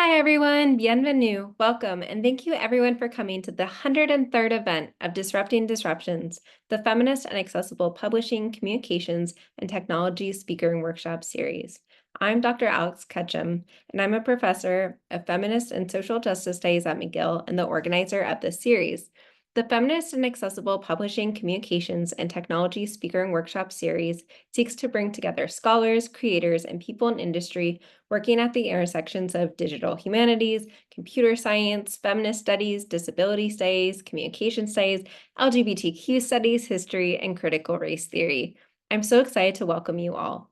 Hi everyone, bienvenue, welcome, and thank you everyone for coming to the 103rd event of Disrupting Disruptions, the Feminist and Accessible Publishing, Communications, and Technology Speaker and Workshop series. I'm Dr. Alex Ketchum, and I'm a professor of feminist and social justice studies at McGill and the organizer of this series. The Feminist and Accessible Publishing, Communications, and Technology Speaker and Workshop series seeks to bring together scholars, creators, and people in industry working at the intersections of digital humanities, computer science, feminist studies, disability studies, communication studies, LGBTQ studies, history, and critical race theory. I'm so excited to welcome you all.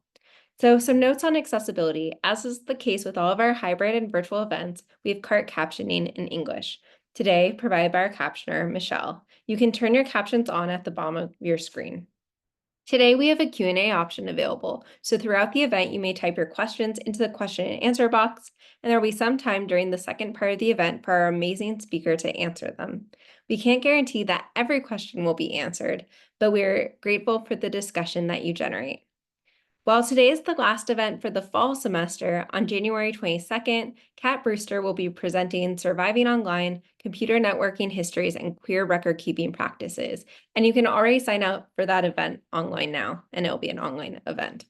So some notes on accessibility. As is the case with all of our hybrid and virtual events, we have cart captioning in English. Today, provided by our captioner, Michelle. You can turn your captions on at the bottom of your screen. Today, we have a Q&A option available, so throughout the event, you may type your questions into the question and answer box, and there will be some time during the second part of the event for our amazing speaker to answer them. We can't guarantee that every question will be answered, but we're grateful for the discussion that you generate. While today is the last event for the fall semester, on January 22nd, Kat Brewster will be presenting Surviving Online, Computer Networking Histories, and Queer Record-Keeping Practices. And you can already sign up for that event online now, and it'll be an online event.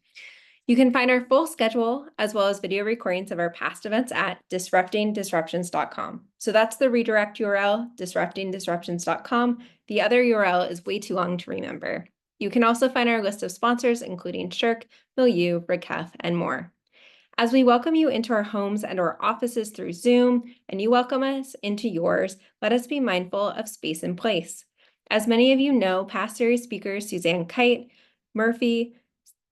You can find our full schedule as well as video recordings of our past events at disruptingdisruptions.com. So that's the redirect URL, disruptingdisruptions.com. The other URL is way too long to remember. You can also find our list of sponsors, including Shirk, Milieu, Rikef, and more. As we welcome you into our homes and our offices through Zoom, and you welcome us into yours, let us be mindful of space and place. As many of you know, past series speakers Suzanne Kite, Murphy,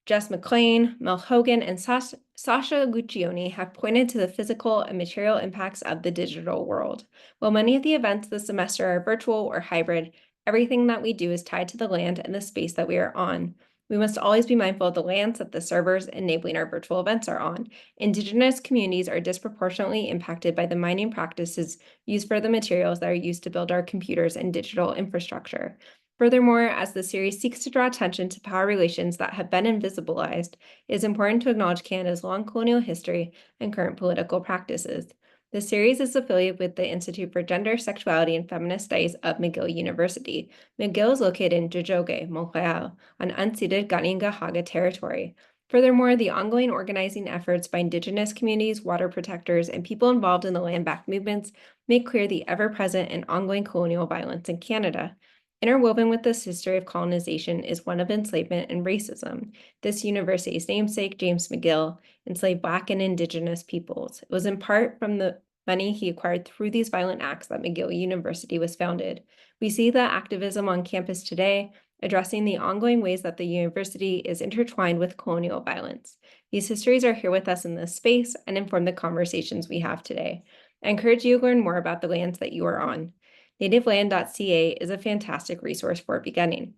Jess McLean, Mel Hogan, and Sasha Lucioni have pointed to the physical and material impacts of the digital world. While many of the events this semester are virtual or hybrid, everything that we do is tied to the land and the space that we are on. We must always be mindful of the lands that the servers enabling our virtual events are on. Indigenous communities are disproportionately impacted by the mining practices used for the materials that are used to build our computers and digital infrastructure. Furthermore, as the series seeks to draw attention to power relations that have been invisibilized, it is important to acknowledge Canada's long colonial history and current political practices. The series is affiliated with the Institute for Gender, Sexuality, and Feminist Studies of McGill University. McGill is located in Tiohtià:ke, Montreal, on unceded Kanien'kehá:ka territory. Furthermore, the ongoing organizing efforts by Indigenous communities, water protectors, and people involved in the land back movements make clear the ever-present and ongoing colonial violence in Canada. Interwoven with this history of colonization is one of enslavement and racism. This university's namesake, James McGill, enslaved Black and Indigenous peoples. It was in part from the money he acquired through these violent acts that McGill University was founded. We see the activism on campus today, addressing the ongoing ways that the university is intertwined with colonial violence. These histories are here with us in this space and inform the conversations we have today. I encourage you to learn more about the lands that you are on. nativeland.ca is a fantastic resource for beginning.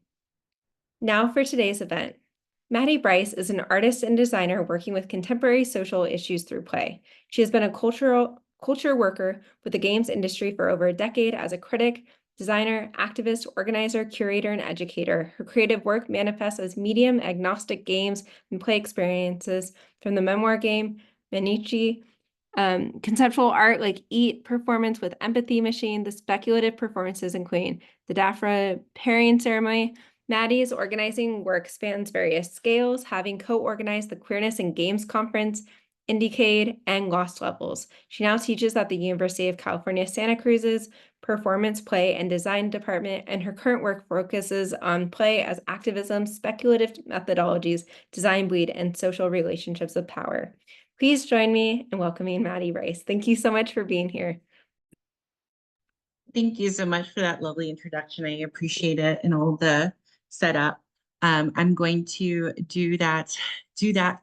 Now for today's event. Mattie Brice is an artist and designer working with contemporary social issues through play. She has been a culture worker with the games industry for over a decade as a critic, designer, activist, organizer, curator, and educator. Her creative work manifests as medium-agnostic games and play experiences from the memoir game, Mainichi, conceptual art like Eat, Performance with Empathy Machine, the speculative performances including the DAFRA Pairing Ceremony. Mattie's organizing work spans various scales, having co-organized the Queerness Games Conference, IndieCade, and Lost Levels. She now teaches at the University of California, Santa Cruz's Performance, Play, and Design Department, and her current work focuses on play as activism, speculative methodologies, design bleed, and social relationships of power. Please join me in welcoming Mattie Brice. Thank you so much for being here. Thank you so much for that lovely introduction. I appreciate it and all the setup. I'm going to do that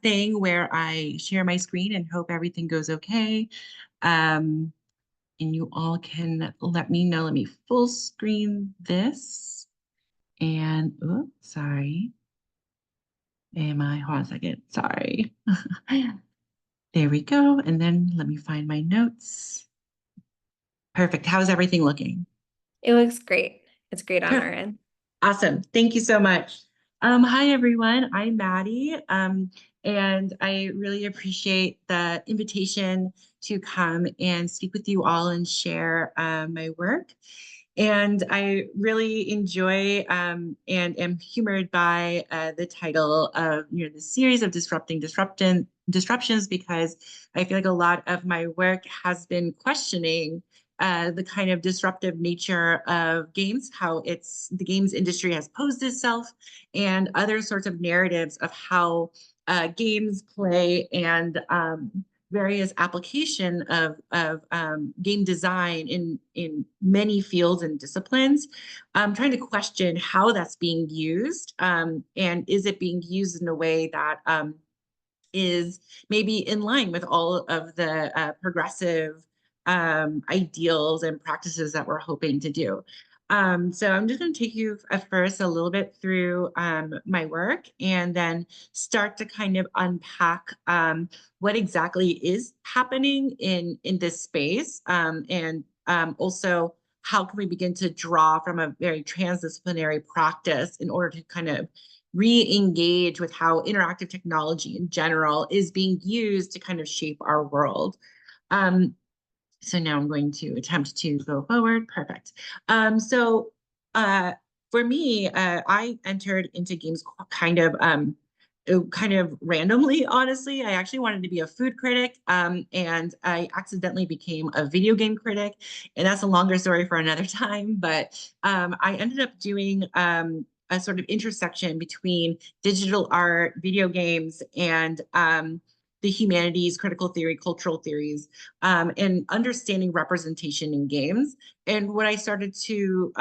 thing where I share my screen and hope everything goes okay. And you all can let me know. Let me full screen this. And, oh, sorry. Hold on a second, sorry. There we go. And then let me find my notes. Perfect. How's everything looking? It looks great. It's great on our end. Awesome. Thank you so much. Hi everyone, I'm Maddie, and I really appreciate the invitation to come and speak with you all and share my work. And I really enjoy and am humored by the title of the series of disruptions because I feel like a lot of my work has been questioning the kind of disruptive nature of games, how the games industry has posed itself, and other sorts of narratives of how games play and various application of game design in many fields and disciplines, trying to question how that's being used, and is it being used in a way that is maybe in line with all of the progressive ideals and practices that we're hoping to do. So I'm just going to take you at first a little bit through my work and then start to kind of unpack what exactly is happening in this space, and also how can we begin to draw from a very transdisciplinary practice in order to kind of re-engage with how interactive technology in general is being used to kind of shape our world. Um, so now I'm going to attempt to go forward. Perfect. So for me, I entered into games kind of randomly, honestly. I actually wanted to be a food critic, and I accidentally became a video game critic. And that's a longer story for another time. But I ended up doing a sort of intersection between digital art, video games, and the humanities, critical theory, cultural theories, and understanding representation in games. And what I started to,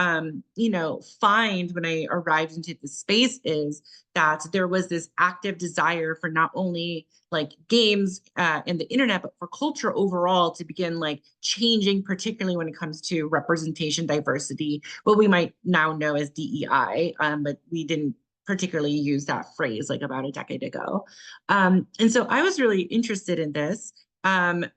find when I arrived into the space is that there was this active desire for not only like games and the internet, but for culture overall to begin like changing, particularly when it comes to representation, diversity, what we might now know as DEI, but we didn't particularly use that phrase like about a decade ago. And so I was really interested in this. And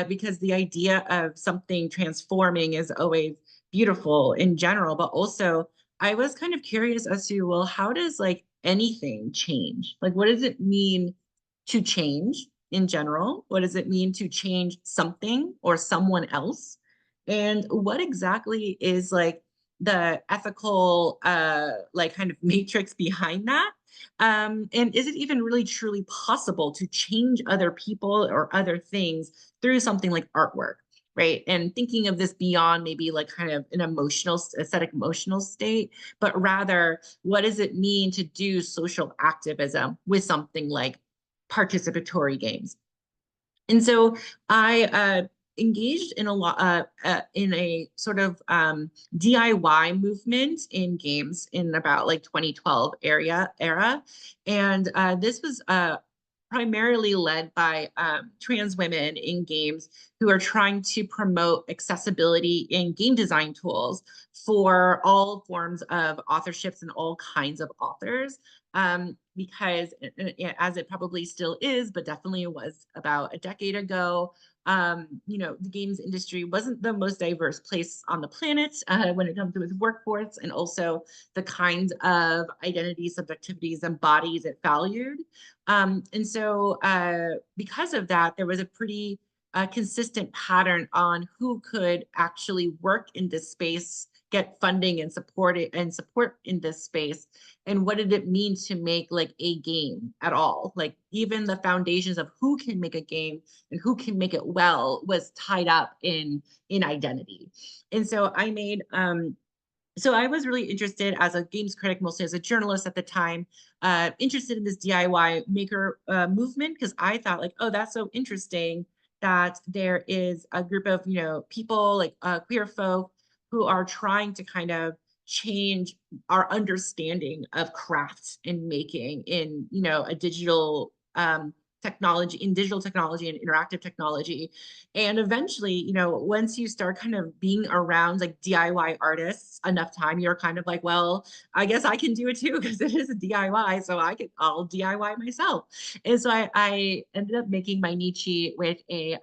because the idea of something transforming is always beautiful in general, but also I was kind of curious as to, well, how does like anything change? Like, what does it mean to change in general? What does it mean to change something or someone else? And what exactly is like the ethical, like kind of matrix behind that? And is it even really truly possible to change other people or other things through something like artwork? Right. And thinking of this beyond maybe like kind of an emotional, aesthetic emotional state, but rather, what does it mean to do social activism with something like participatory games? And so I engaged in a lot in a sort of DIY movement in games in about like 2012 era, and this was primarily led by trans women in games who are trying to promote accessibility in game design tools for all forms of authorships and all kinds of authors. Because as it probably still is, but definitely was about a decade ago, the games industry wasn't the most diverse place on the planet when it comes to its workforce and also the kinds of identities, subjectivities, and bodies it valued. And so because of that, there was a pretty consistent pattern on who could actually work in this space, get funding and support in this space, and what did it mean to make like a game at all. Like even the foundations of who can make a game and who can make it well was tied up in identity. And so I was really interested as a games critic, mostly as a journalist at the time, interested in this DIY maker movement because I thought like, oh, that's so interesting that there is a group of, people like queer folk who are trying to kind of change our understanding of craft and making in, a digital technology and interactive technology. And eventually, once you start kind of being around like DIY artists enough time, you're kind of like, well, I guess I can do it too because it is a DIY. So I'll DIY myself. And so I ended up making Mainichi with a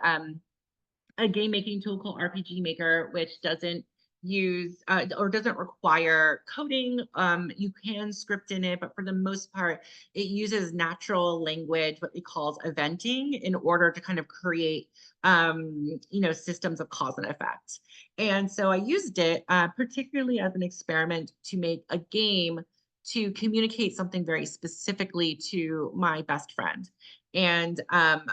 game making tool called RPG Maker, which doesn't use or doesn't require coding. You can script in it, but for the most part, it uses natural language, what it calls eventing, in order to kind of create systems of cause and effect. And so I used it particularly as an experiment to make a game to communicate something very specifically to my best friend. And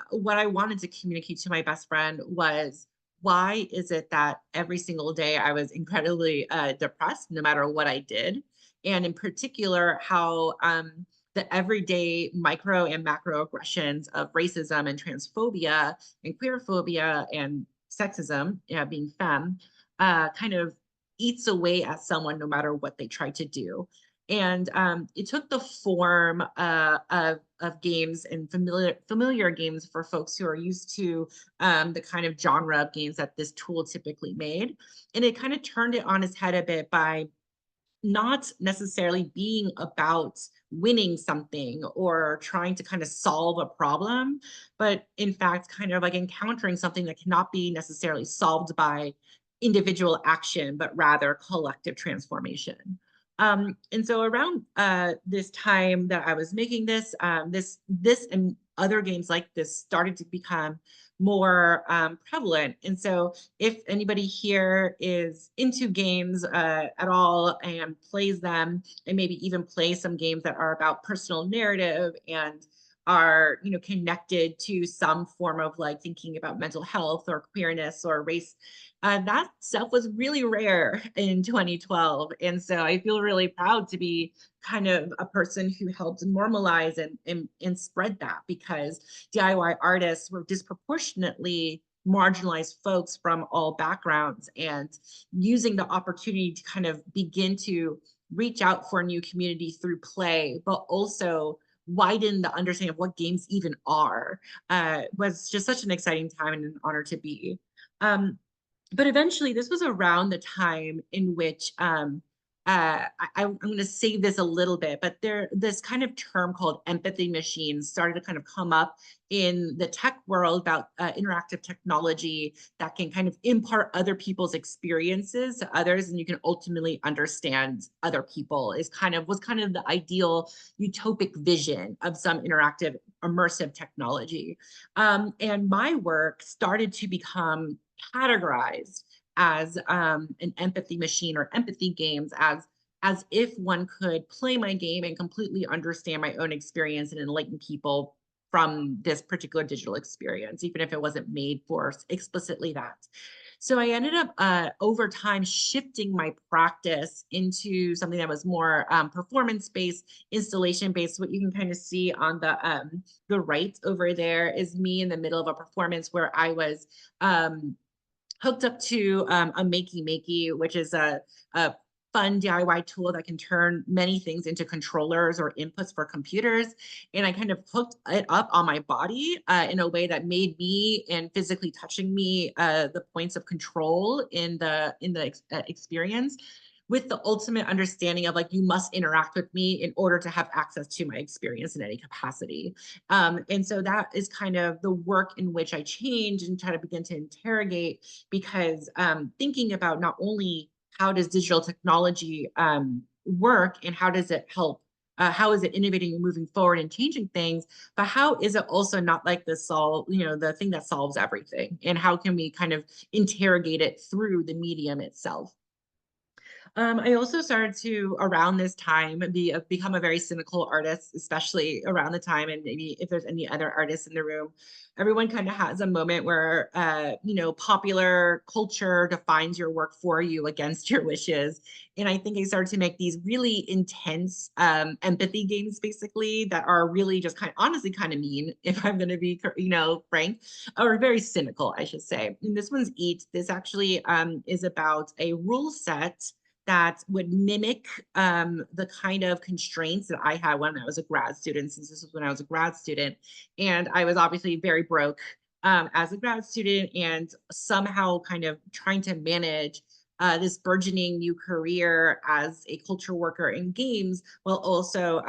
what I wanted to communicate to my best friend was, why is it that every single day I was incredibly depressed no matter what I did? And in particular, how the everyday micro and macro aggressions of racism and transphobia and queerphobia and sexism, being femme, kind of eats away at someone no matter what they try to do. And it took the form of games and familiar games for folks who are used to the kind of genre of games that this tool typically made. And it kind of turned it on its head a bit by not necessarily being about winning something or trying to kind of solve a problem, but in fact, kind of like encountering something that cannot be necessarily solved by individual action, but rather collective transformation. And so around this time that I was making this, this and other games like this started to become more prevalent. And so if anybody here is into games at all and plays them, and maybe even play some games that are about personal narrative and are connected to some form of like thinking about mental health or queerness or race, that stuff was really rare in 2012. And so I feel really proud to be kind of a person who helped normalize and spread that, because DIY artists were disproportionately marginalized folks from all backgrounds, and using the opportunity to kind of begin to reach out for a new community through play, but also widen the understanding of what games even are, was just such an exciting time and an honor to be. But eventually, this was around the time in which I'm going to save this a little bit, but this kind of term called empathy machines started to kind of come up in the tech world about interactive technology that can kind of impart other people's experiences to others, and you can ultimately understand other people. Was kind of the ideal utopic vision of some interactive immersive technology. And my work started to become categorized as an empathy machine or empathy games, as if one could play my game and completely understand my own experience and enlighten people from this particular digital experience, even if it wasn't made for explicitly that. So I ended up over time shifting my practice into something that was more performance-based, installation-based. What you can kind of see on the right over there is me in the middle of a performance where I was hooked up to a Makey, which is a fun DIY tool that can turn many things into controllers or inputs for computers. And I kind of hooked it up on my body in a way that made me, and physically touching me, the points of control in the experience, with the ultimate understanding of like, you must interact with me in order to have access to my experience in any capacity. And so that is kind of the work in which I change and try to begin to interrogate, because thinking about not only how does digital technology work and how does it help, how is it innovating and moving forward and changing things, but how is it also not like the thing that solves everything, and how can we kind of interrogate it through the medium itself. I also started to, around this time, become a very cynical artist, especially around the time, and maybe if there's any other artists in the room, everyone kind of has a moment where, popular culture defines your work for you against your wishes. And I think I started to make these really intense empathy games, basically, that are really just honestly kind of mean, if I'm going to be, frank, or very cynical, I should say. And this one's Eat. This actually is about a rule set that would mimic the kind of constraints that I had when I was a grad student, since this was when I was a grad student. And I was obviously very broke as a grad student, and somehow kind of trying to manage this burgeoning new career as a culture worker in games, while also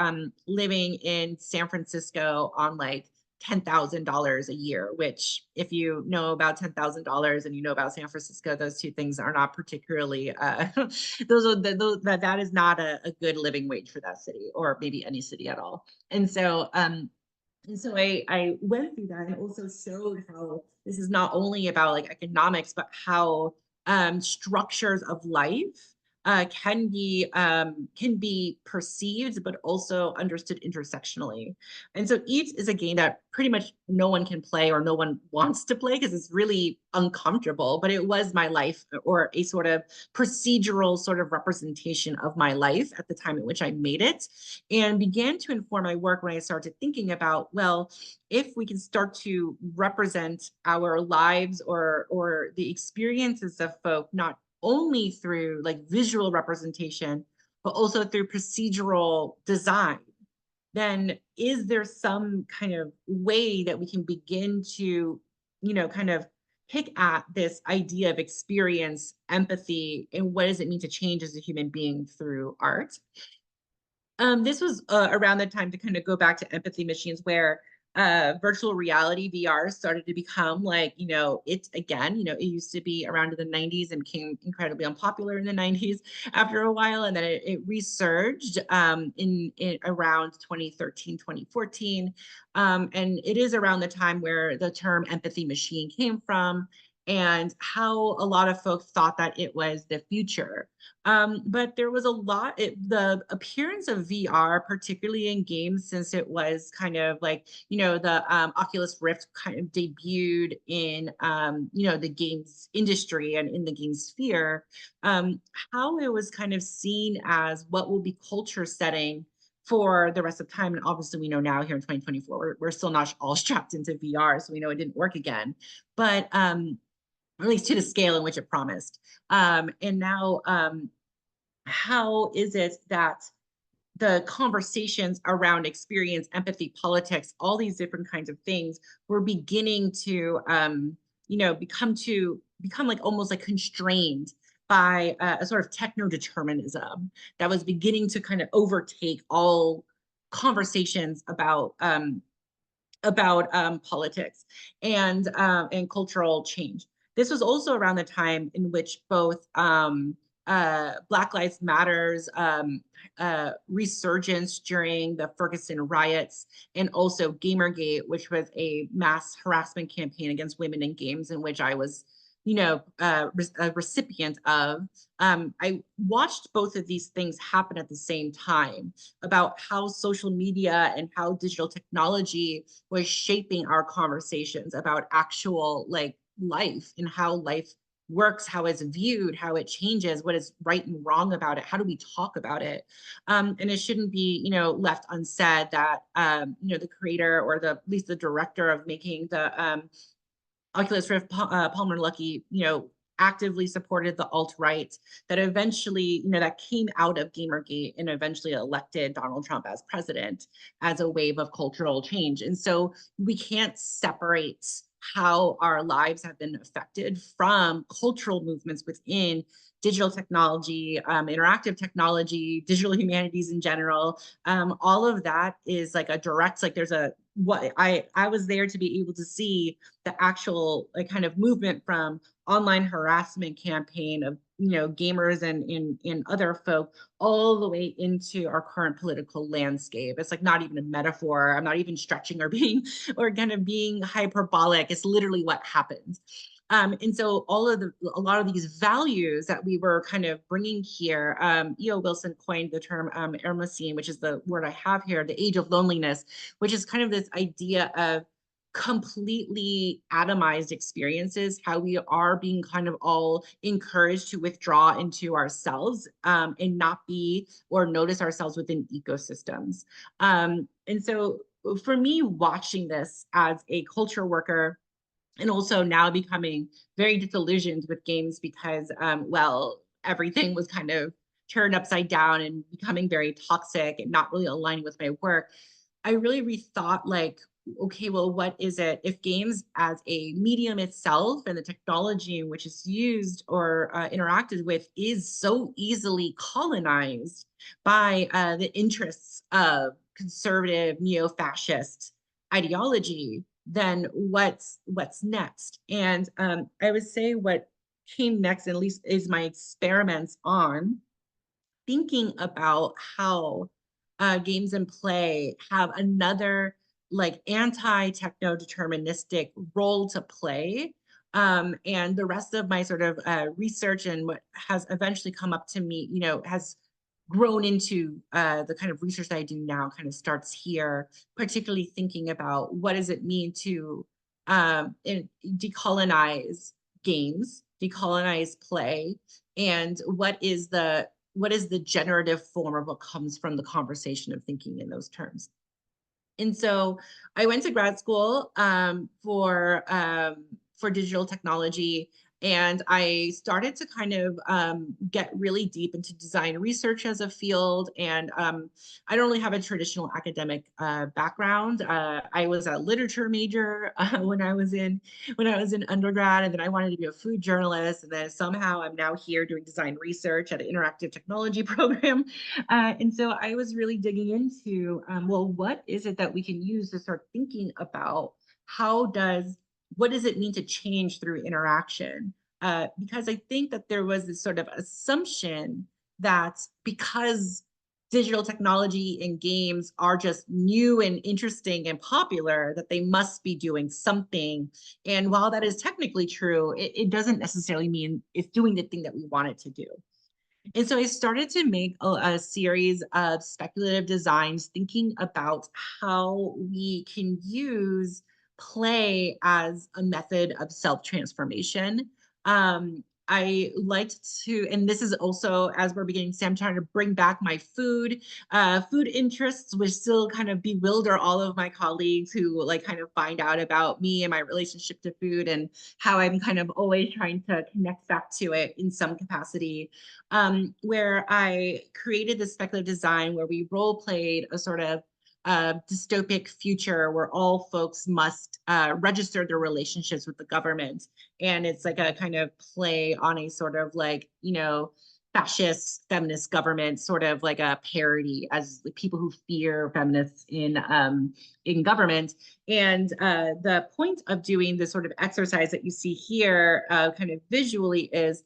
living in San Francisco on like $10,000 a year, which if you know about $10,000 and you know about San Francisco, those two things are not particularly, that is not a good living wage for that city, or maybe any city at all. And so I went through that and also showed how this is not only about like economics, but how structures of life can be perceived, but also understood intersectionally. And so each is a game that pretty much no one can play or no one wants to play because it's really uncomfortable, but it was my life, or a sort of procedural sort of representation of my life at the time in which I made it, and began to inform my work when I started thinking about, well, if we can start to represent our lives or the experiences of folk, not only through like visual representation, but also through procedural design, then is there some kind of way that we can begin to, kind of pick at this idea of experience, empathy, and what does it mean to change as a human being through art? This was around the time to kind of go back to empathy machines, where virtual reality VR started to become like, it again, it used to be around in the 90s and became incredibly unpopular in the 90s after a while. And then it resurged in around 2013, 2014. And it is around the time where the term empathy machine came from, and how a lot of folks thought that it was the future. But there was the appearance of VR, particularly in games, since it was kind of like, the Oculus Rift kind of debuted in, the games industry and in the game sphere, how it was kind of seen as what will be culture setting for the rest of time. And obviously we know now here in 2024, we're still not all strapped into VR, so we know it didn't work again. But at least to the scale in which it promised. And now, how is it that the conversations around experience, empathy, politics, all these different kinds of things were beginning to, become like almost like constrained by a sort of techno-determinism that was beginning to kind of overtake all conversations about politics and cultural change. This was also around the time in which both Black Lives Matters resurgence during the Ferguson riots, and also Gamergate, which was a mass harassment campaign against women in games, in which I was, a recipient of. I watched both of these things happen at the same time, about how social media and how digital technology was shaping our conversations about actual like life, and how life works, how it's viewed, how it changes, what is right and wrong about it, how do we talk about it. And it shouldn't be, left unsaid that, the creator, or at least the director of making the Oculus Rift, Palmer Luckey, actively supported the alt-right that eventually, that came out of Gamergate and eventually elected Donald Trump as president, as a wave of cultural change. And so we can't separate how our lives have been affected from cultural movements within digital technology, interactive technology, digital humanities in general. All of that is like a direct, like there's what I was there to be able to see the actual like kind of movement from online harassment campaign of, gamers and other folk, all the way into our current political landscape. It's like not even a metaphor. I'm not even stretching or kind of being hyperbolic. It's literally what happens. And so a lot of these values that we were kind of bringing here, E.O. Wilson coined the term Ermocene, which is the word I have here, the age of loneliness, which is kind of this idea of completely atomized experiences, how we are being kind of all encouraged to withdraw into ourselves, and not be or notice ourselves within ecosystems. And so for me, watching this as a culture worker, and also now becoming very disillusioned with games because, everything was kind of turned upside down and becoming very toxic and not really aligning with my work, I really rethought like, okay, well, what is it if games as a medium itself and the technology in which it's used or interacted with is so easily colonized by the interests of conservative neo-fascist ideology, then what's next? And I would say what came next, at least, is my experiments on thinking about how games and play have another like anti-techno-deterministic role to play. And the rest of my sort of research and what has eventually come up to me, has grown into the kind of research that I do now kind of starts here, particularly thinking about what does it mean to decolonize games, decolonize play, and what is the generative form of what comes from the conversation of thinking in those terms. And so I went to grad school for digital technology, and I started to kind of get really deep into design research as a field. And I don't really have a traditional academic background. I was a literature major when I was in undergrad, and then I wanted to be a food journalist. And then somehow I'm now here doing design research at an interactive technology program. And so I was really digging into, well, what is it that we can use to start thinking about what does it mean to change through interaction? Because I think that there was this sort of assumption that because digital technology and games are just new and interesting and popular, that they must be doing something. And while that is technically true, it doesn't necessarily mean it's doing the thing that we want it to do. And so I started to make a series of speculative designs, thinking about how we can use play as a method of self-transformation. I liked to, and this is also as we're beginning, I'm trying to bring back my food interests, which still kind of bewilder all of my colleagues who like kind of find out about me and my relationship to food and how I'm kind of always trying to connect back to it in some capacity. Where I created this speculative design where we role played a sort of dystopic future where all folks must register their relationships with the government. And it's like a kind of play on a sort of like, fascist feminist government, sort of like a parody as the people who fear feminists in government. And the point of doing this sort of exercise that you see here kind of visually is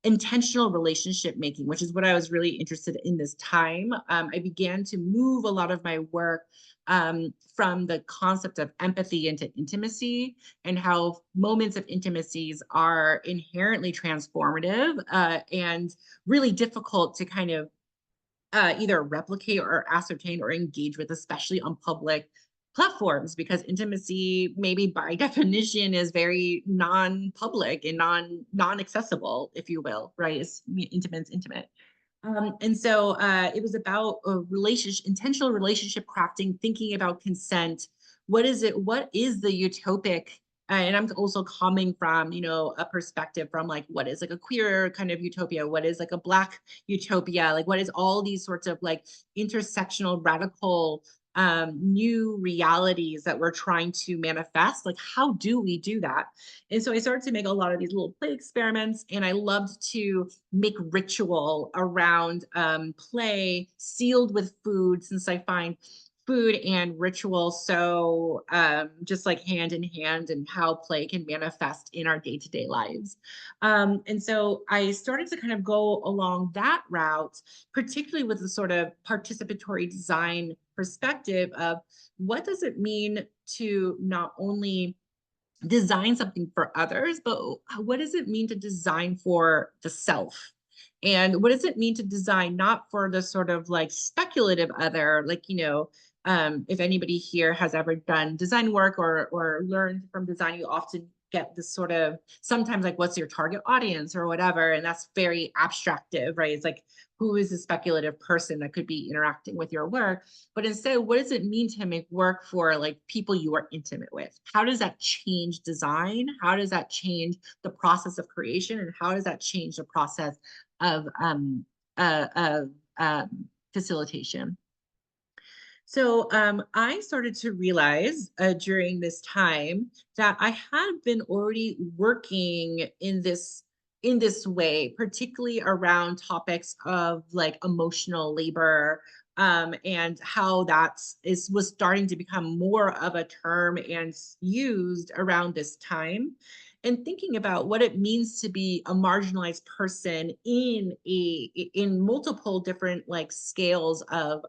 intentional relationship making, which is what I was really interested in this time. I began to move a lot of my work from the concept of empathy into intimacy, and how moments of intimacies are inherently transformative and really difficult to kind of either replicate or ascertain or engage with, especially on public platforms, because intimacy maybe by definition is very non-public and non-accessible, if you will, right? It's intimate. And so it was about a intentional relationship crafting, thinking about consent. What is it? What is the utopic? And I'm also coming from, a perspective from like, what is like a queer kind of utopia? What is like a Black utopia? Like, what is all these sorts of like intersectional, radical new realities that we're trying to manifest? Like, how do we do that? And so I started to make a lot of these little play experiments, and I loved to make ritual around play sealed with food, since I find food and ritual so just like hand in hand, and how play can manifest in our day-to-day lives. And so I started to kind of go along that route, particularly with the sort of participatory design perspective of what does it mean to not only design something for others, but what does it mean to design for the self? And what does it mean to design not for the sort of like speculative other, like, if anybody here has ever done design work or learned from design, you often get this sort of sometimes like, what's your target audience or whatever, and that's very abstractive, right? It's like, who is a speculative person that could be interacting with your work? But instead, what does it mean to make work for like people you are intimate with? How does that change design? How does that change the process of creation? And how does that change the process of facilitation? So I started to realize during this time that I had been already working in this way, particularly around topics of like emotional labor and how was starting to become more of a term and used around this time, and thinking about what it means to be a marginalized person in multiple different like scales of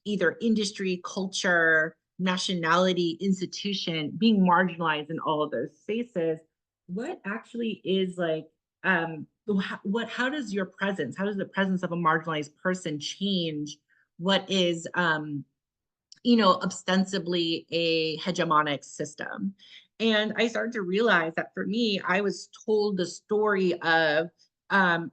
either industry, culture, nationality, institution, being marginalized in all of those spaces. What actually is like how does your presence, how does the presence of a marginalized person change what is ostensibly a hegemonic system? And I started to realize that for me, I was told the story of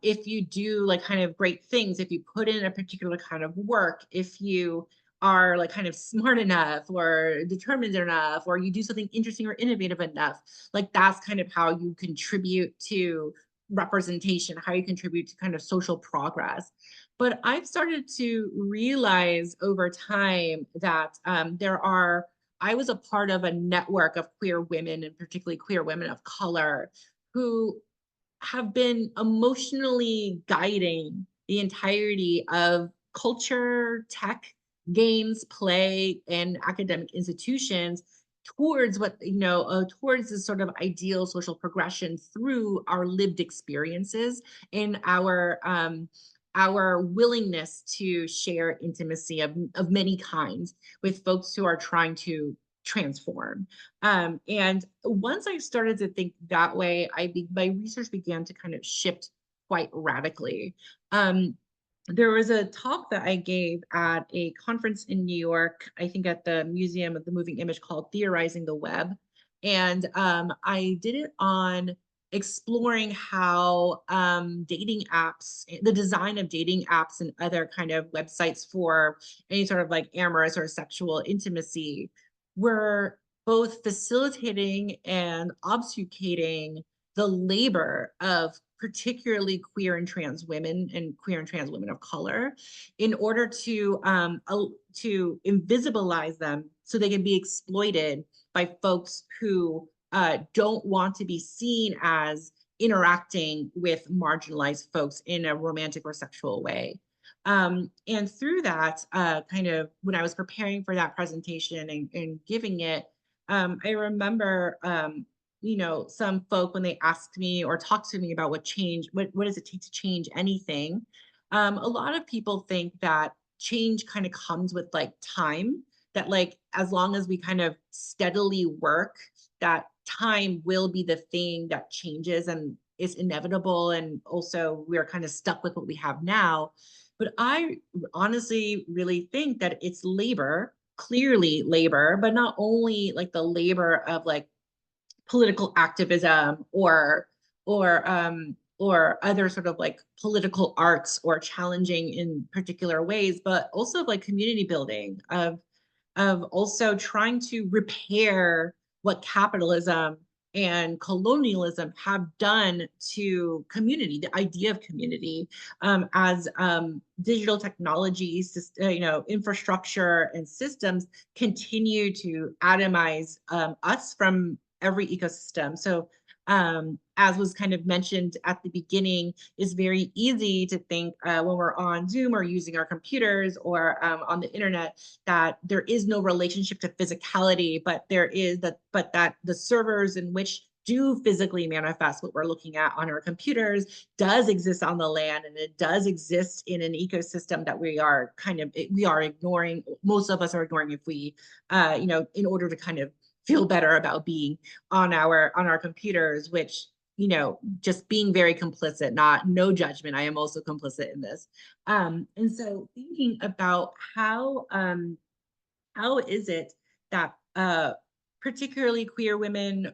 if you do like kind of great things, if you put in a particular kind of work, if you are like kind of smart enough or determined enough, or you do something interesting or innovative enough, like that's kind of how you contribute to representation, how you contribute to kind of social progress. But I've started to realize over time that I was a part of a network of queer women, and particularly queer women of color, who have been emotionally guiding the entirety of culture, tech, games, play, and academic institutions towards towards this sort of ideal social progression through our lived experiences and our willingness to share intimacy of many kinds with folks who are trying to transform. And once I started to think that way, my research began to kind of shift quite radically. There was a talk that I gave at a conference in New York, I think at the Museum of the Moving Image, called Theorizing the Web. And I did it on exploring how dating apps, the design of dating apps and other kind of websites for any sort of like amorous or sexual intimacy were both facilitating and obfuscating the labor of particularly queer and trans women and queer and trans women of color in order to invisibilize them so they can be exploited by folks who don't want to be seen as interacting with marginalized folks in a romantic or sexual way. And through that, kind of when I was preparing for that presentation and giving it, I remember, some folk when they asked me or talked to me about what does it take to change anything? A lot of people think that change kind of comes with like time, that like as long as we kind of steadily work, that time will be the thing that changes and is inevitable. And also we're kind of stuck with what we have now. But I honestly really think that it's labor, clearly labor, but not only like the labor of like political activism or other sort of like political arts or challenging in particular ways, but also like community building of also trying to repair what capitalism and colonialism have done to community, the idea of community, as digital technologies, infrastructure and systems continue to atomize us from every ecosystem. So as was kind of mentioned at the beginning, it's very easy to think when we're on Zoom or using our computers or on the internet that there is no relationship to physicality, but that the servers in which do physically manifest what we're looking at on our computers does exist on the land, and it does exist in an ecosystem that we are ignoring. Most of us are ignoring if we, in order to kind of feel better about being on our computers, which just being very complicit, no judgment. I am also complicit in this. And so thinking about how is it that particularly queer women,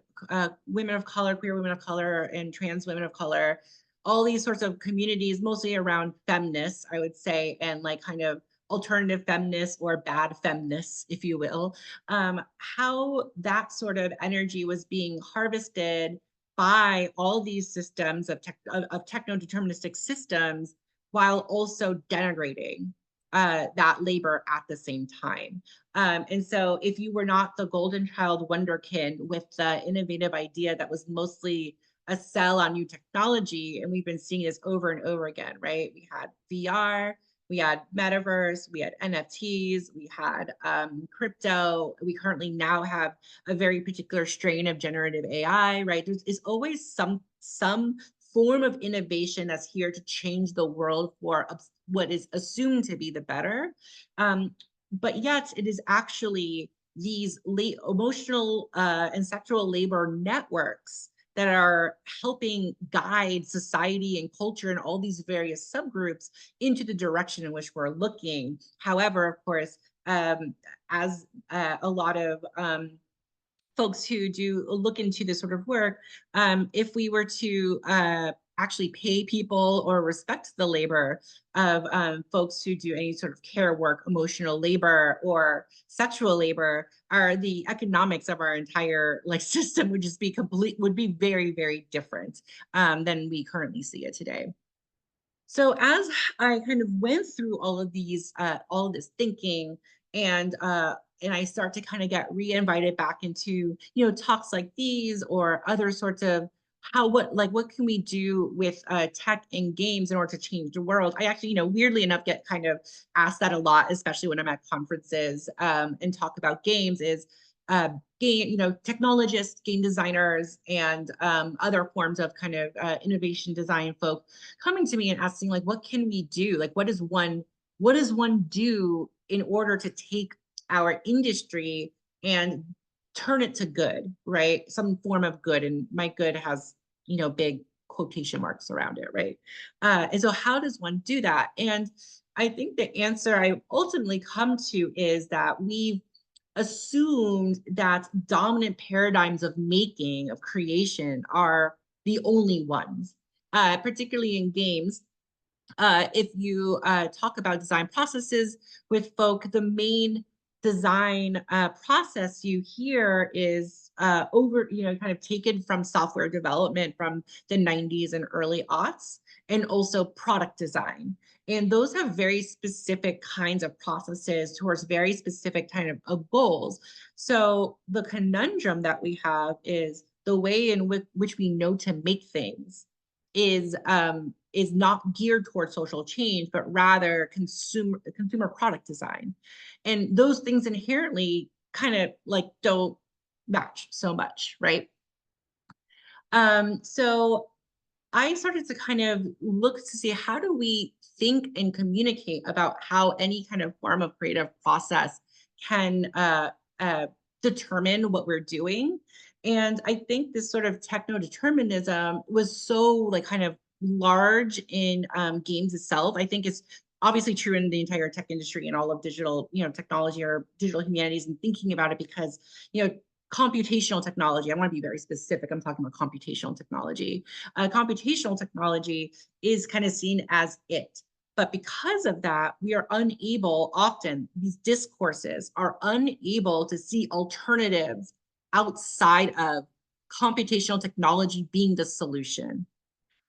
women of color, queer women of color, and trans women of color, all these sorts of communities, mostly around feminists, I would say, and like kind of alternative feminists or bad feminists, if you will, how that sort of energy was being harvested by all these systems of techno-deterministic systems, while also denigrating that labor at the same time. And so if you were not the golden child wonderkin with the innovative idea that was mostly a sell on new technology, and we've been seeing this over and over again, right? We had VR, We had metaverse, we had NFTs, we had crypto. We currently now have a very particular strain of generative AI, right? There's always some form of innovation that's here to change the world for what is assumed to be the better. But yet it is actually these emotional and sexual labor networks that are helping guide society and culture and all these various subgroups into the direction in which we're looking. However, of course, as a lot of folks who do look into this sort of work, if we were to actually pay people or respect the labor of folks who do any sort of care work, emotional labor, or sexual labor, the economics of our entire system would just be would be very, very different than we currently see it today. So as I kind of went through all of this thinking, and I start to kind of get re-invited back into, talks like these or other sorts of what can we do with tech and games in order to change the world? I actually, weirdly enough, get kind of asked that a lot, especially when I'm at conferences and talk about games. Is technologists, game designers, and other forms of kind of innovation design folk coming to me and asking, like, what can we do? Like, what does one do in order to take our industry and turn it to good, right? Some form of good. And my good has, big quotation marks around it, right? And so how does one do that? And I think the answer I ultimately come to is that we've assumed that dominant paradigms of making, of creation, are the only ones, particularly in games. If you talk about design processes with folk, the main design process you hear is kind of taken from software development from the 90s and early aughts, and also product design. And those have very specific kinds of processes towards very specific kind of goals. So the conundrum that we have is the way in which we know to make things is not geared towards social change, but rather consumer product design. And those things inherently kind of don't match so much, right? So I started to kind of look to see, how do we think and communicate about how any kind of form of creative process can determine what we're doing. And I think this sort of techno-determinism was so kind of large in games itself. I think it's obviously true in the entire tech industry and all of digital, technology or digital humanities, and thinking about it because, computational technology, I want to be very specific, I'm talking about computational technology. Computational technology is kind of seen as it. But because of that, we are unable, often these discourses are unable to see alternatives outside of computational technology being the solution.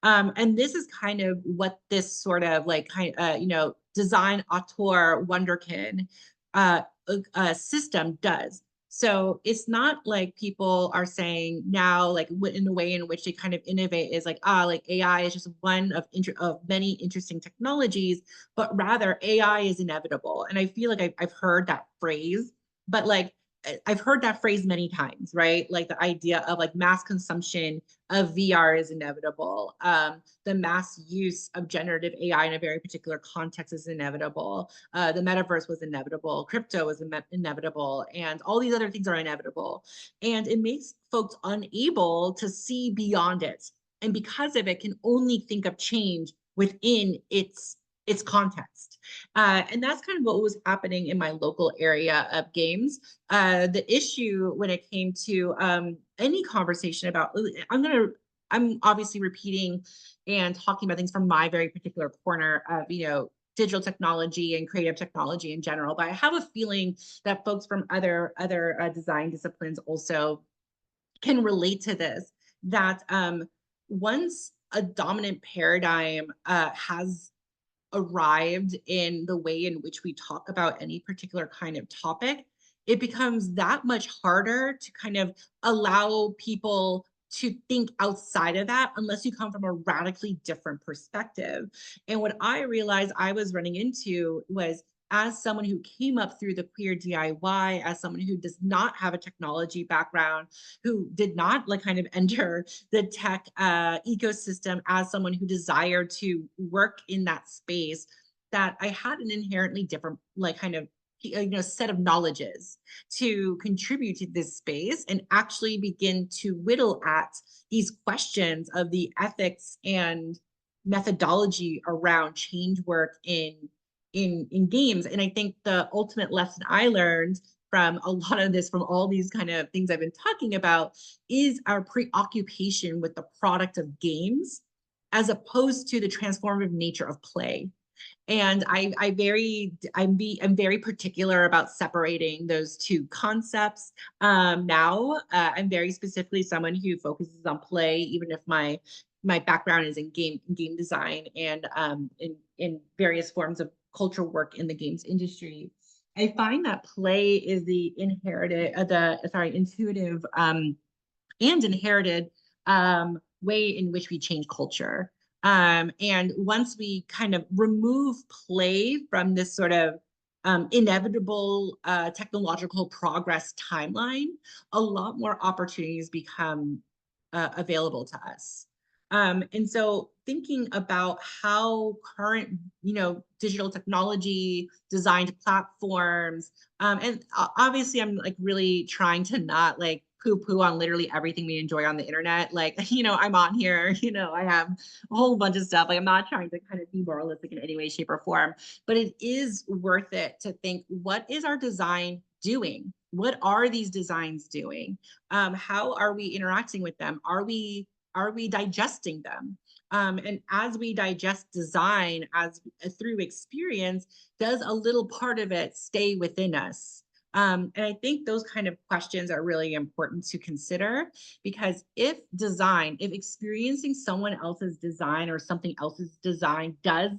And this is kind of what this sort of design auteur wonderkin system does. So it's not like people are saying now, in the way in which they kind of innovate is AI is just one of many interesting technologies, but rather AI is inevitable. And I feel like I've heard that phrase, but I've heard that phrase many times, right? Like the idea of mass consumption of VR is inevitable. The mass use of generative AI in a very particular context is inevitable. The metaverse was inevitable. Crypto was inevitable. And all these other things are inevitable. And it makes folks unable to see beyond it. And because of it, can only think of change within its context. And that's kind of what was happening in my local area of games. The issue when it came to any conversation about, I'm obviously repeating and talking about things from my very particular corner of, digital technology and creative technology in general. But I have a feeling that folks from other design disciplines also can relate to this, that once a dominant paradigm has arrived in the way in which we talk about any particular kind of topic, it becomes that much harder to kind of allow people to think outside of that unless you come from a radically different perspective. And what I realized I was running into was, as someone who came up through the queer DIY, as someone who does not have a technology background, who did not like kind of enter the tech ecosystem, as someone who desired to work in that space, that I had an inherently different like kind of set of knowledges to contribute to this space and actually begin to whittle at these questions of the ethics and methodology around change work in games. And I think the ultimate lesson I learned from a lot of this, from all these kind of things I've been talking about, is our preoccupation with the product of games as opposed to the transformative nature of play. And I'm very particular about separating those two concepts. Now, I'm very specifically someone who focuses on play, even if my background is in game design and in various forms of cultural work in the games industry. I find that play is the intuitive and inherited way in which we change culture. And once we kind of remove play from this sort of inevitable technological progress timeline, a lot more opportunities become available to us. And so thinking about how current, digital technology, designed platforms, and obviously I'm like really trying to not like poo-poo on literally everything we enjoy on the internet. Like, I'm on here, I have a whole bunch of stuff. Like, I'm not trying to kind of be moralistic in any way, shape, or form, but it is worth it to think, what is our design doing? What are these designs doing? How are we interacting with them? Are we digesting them? And as we digest design through experience, does a little part of it stay within us? And I think those kind of questions are really important to consider, because if experiencing someone else's design or something else's design does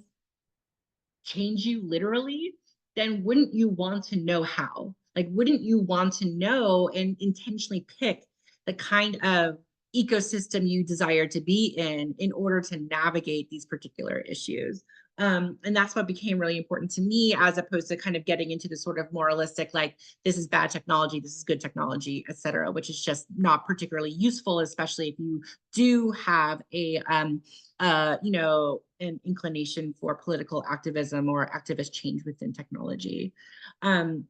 change you literally, then wouldn't you want to know how? Like, wouldn't you want to know and intentionally pick the kind of ecosystem you desire to be in order to navigate these particular issues? And that's what became really important to me, as opposed to kind of getting into the sort of moralistic, like, this is bad technology, this is good technology, et cetera, which is just not particularly useful, especially if you do have an inclination for political activism or activist change within technology. And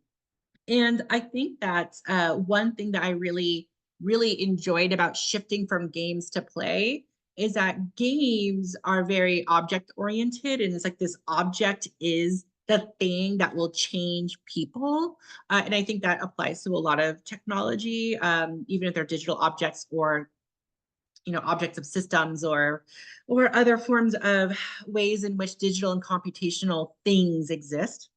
I think that one thing that I really, really enjoyed about shifting from games to play is that games are very object oriented. And it's like, this object is the thing that will change people. And I think that applies to a lot of technology, even if they're digital objects or objects of systems or other forms of ways in which digital and computational things exist.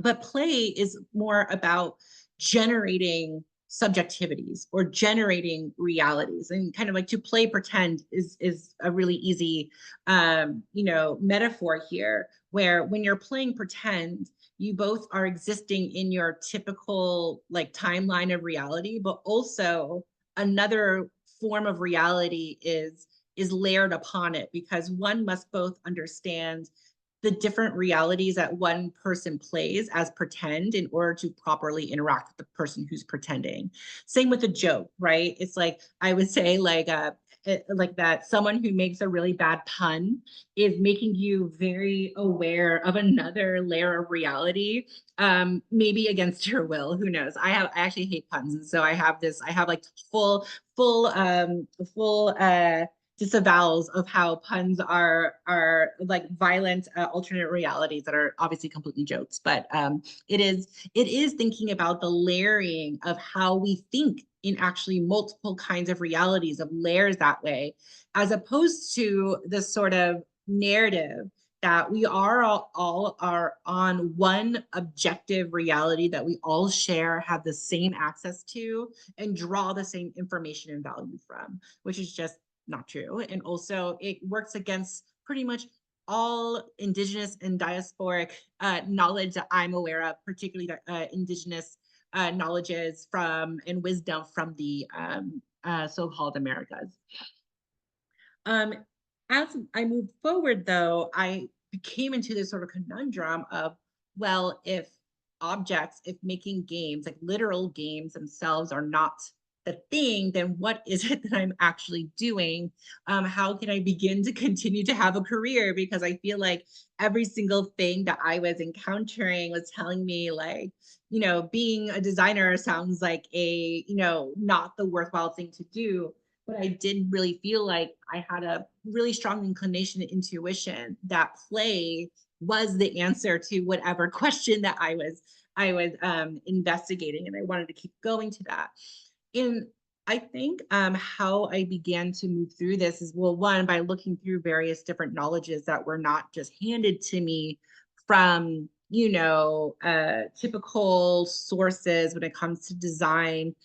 But play is more about generating subjectivities or generating realities, and kind of like, to play pretend is a really easy metaphor here, where when you're playing pretend, you both are existing in your typical like timeline of reality, but also another form of reality is layered upon it, because one must both understand the different realities that one person plays as pretend in order to properly interact with the person who's pretending. Same with a joke, right? It's like, I would say like that someone who makes a really bad pun is making you very aware of another layer of reality, maybe against your will, who knows? I actually hate puns, and so I have like full disavowals of how puns are like violent alternate realities that are obviously completely jokes. But it is thinking about the layering of how we think in actually multiple kinds of realities, of layers that way, as opposed to this sort of narrative that we are all are on one objective reality that we all share, have the same access to, and draw the same information and value from, which is just not true. And also it works against pretty much all Indigenous and diasporic knowledge that I'm aware of, particularly Indigenous knowledges from and wisdom from the so-called Americas. As I moved forward, though, I came into this sort of conundrum of, well, if making games, like literal games themselves, are not the thing, then what is it that I'm actually doing? How can I begin to continue to have a career? Because I feel like every single thing that I was encountering was telling me, like, being a designer sounds like not the worthwhile thing to do. But I did really feel like I had a really strong inclination and intuition that play was the answer to whatever question that I was investigating, and I wanted to keep going to that. And I think how I began to move through this is, well, one, by looking through various different knowledges that were not just handed to me from typical sources when it comes to design,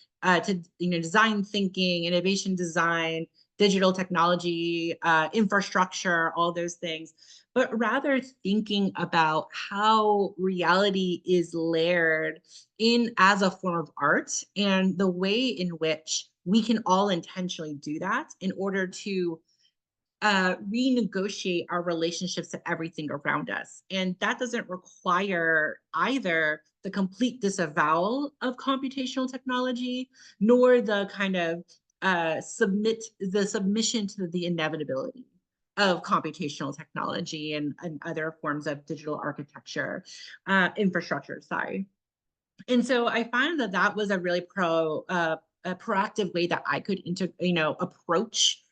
design thinking, innovation design, digital technology, infrastructure, all those things, but rather thinking about how reality is layered in as a form of art, and the way in which we can all intentionally do that in order to renegotiate our relationships to everything around us. And that doesn't require either the complete disavowal of computational technology, nor the kind of submission to the inevitability of computational technology and other forms of digital architecture, infrastructure, sorry. And so I find that that was a really a proactive way that I could approach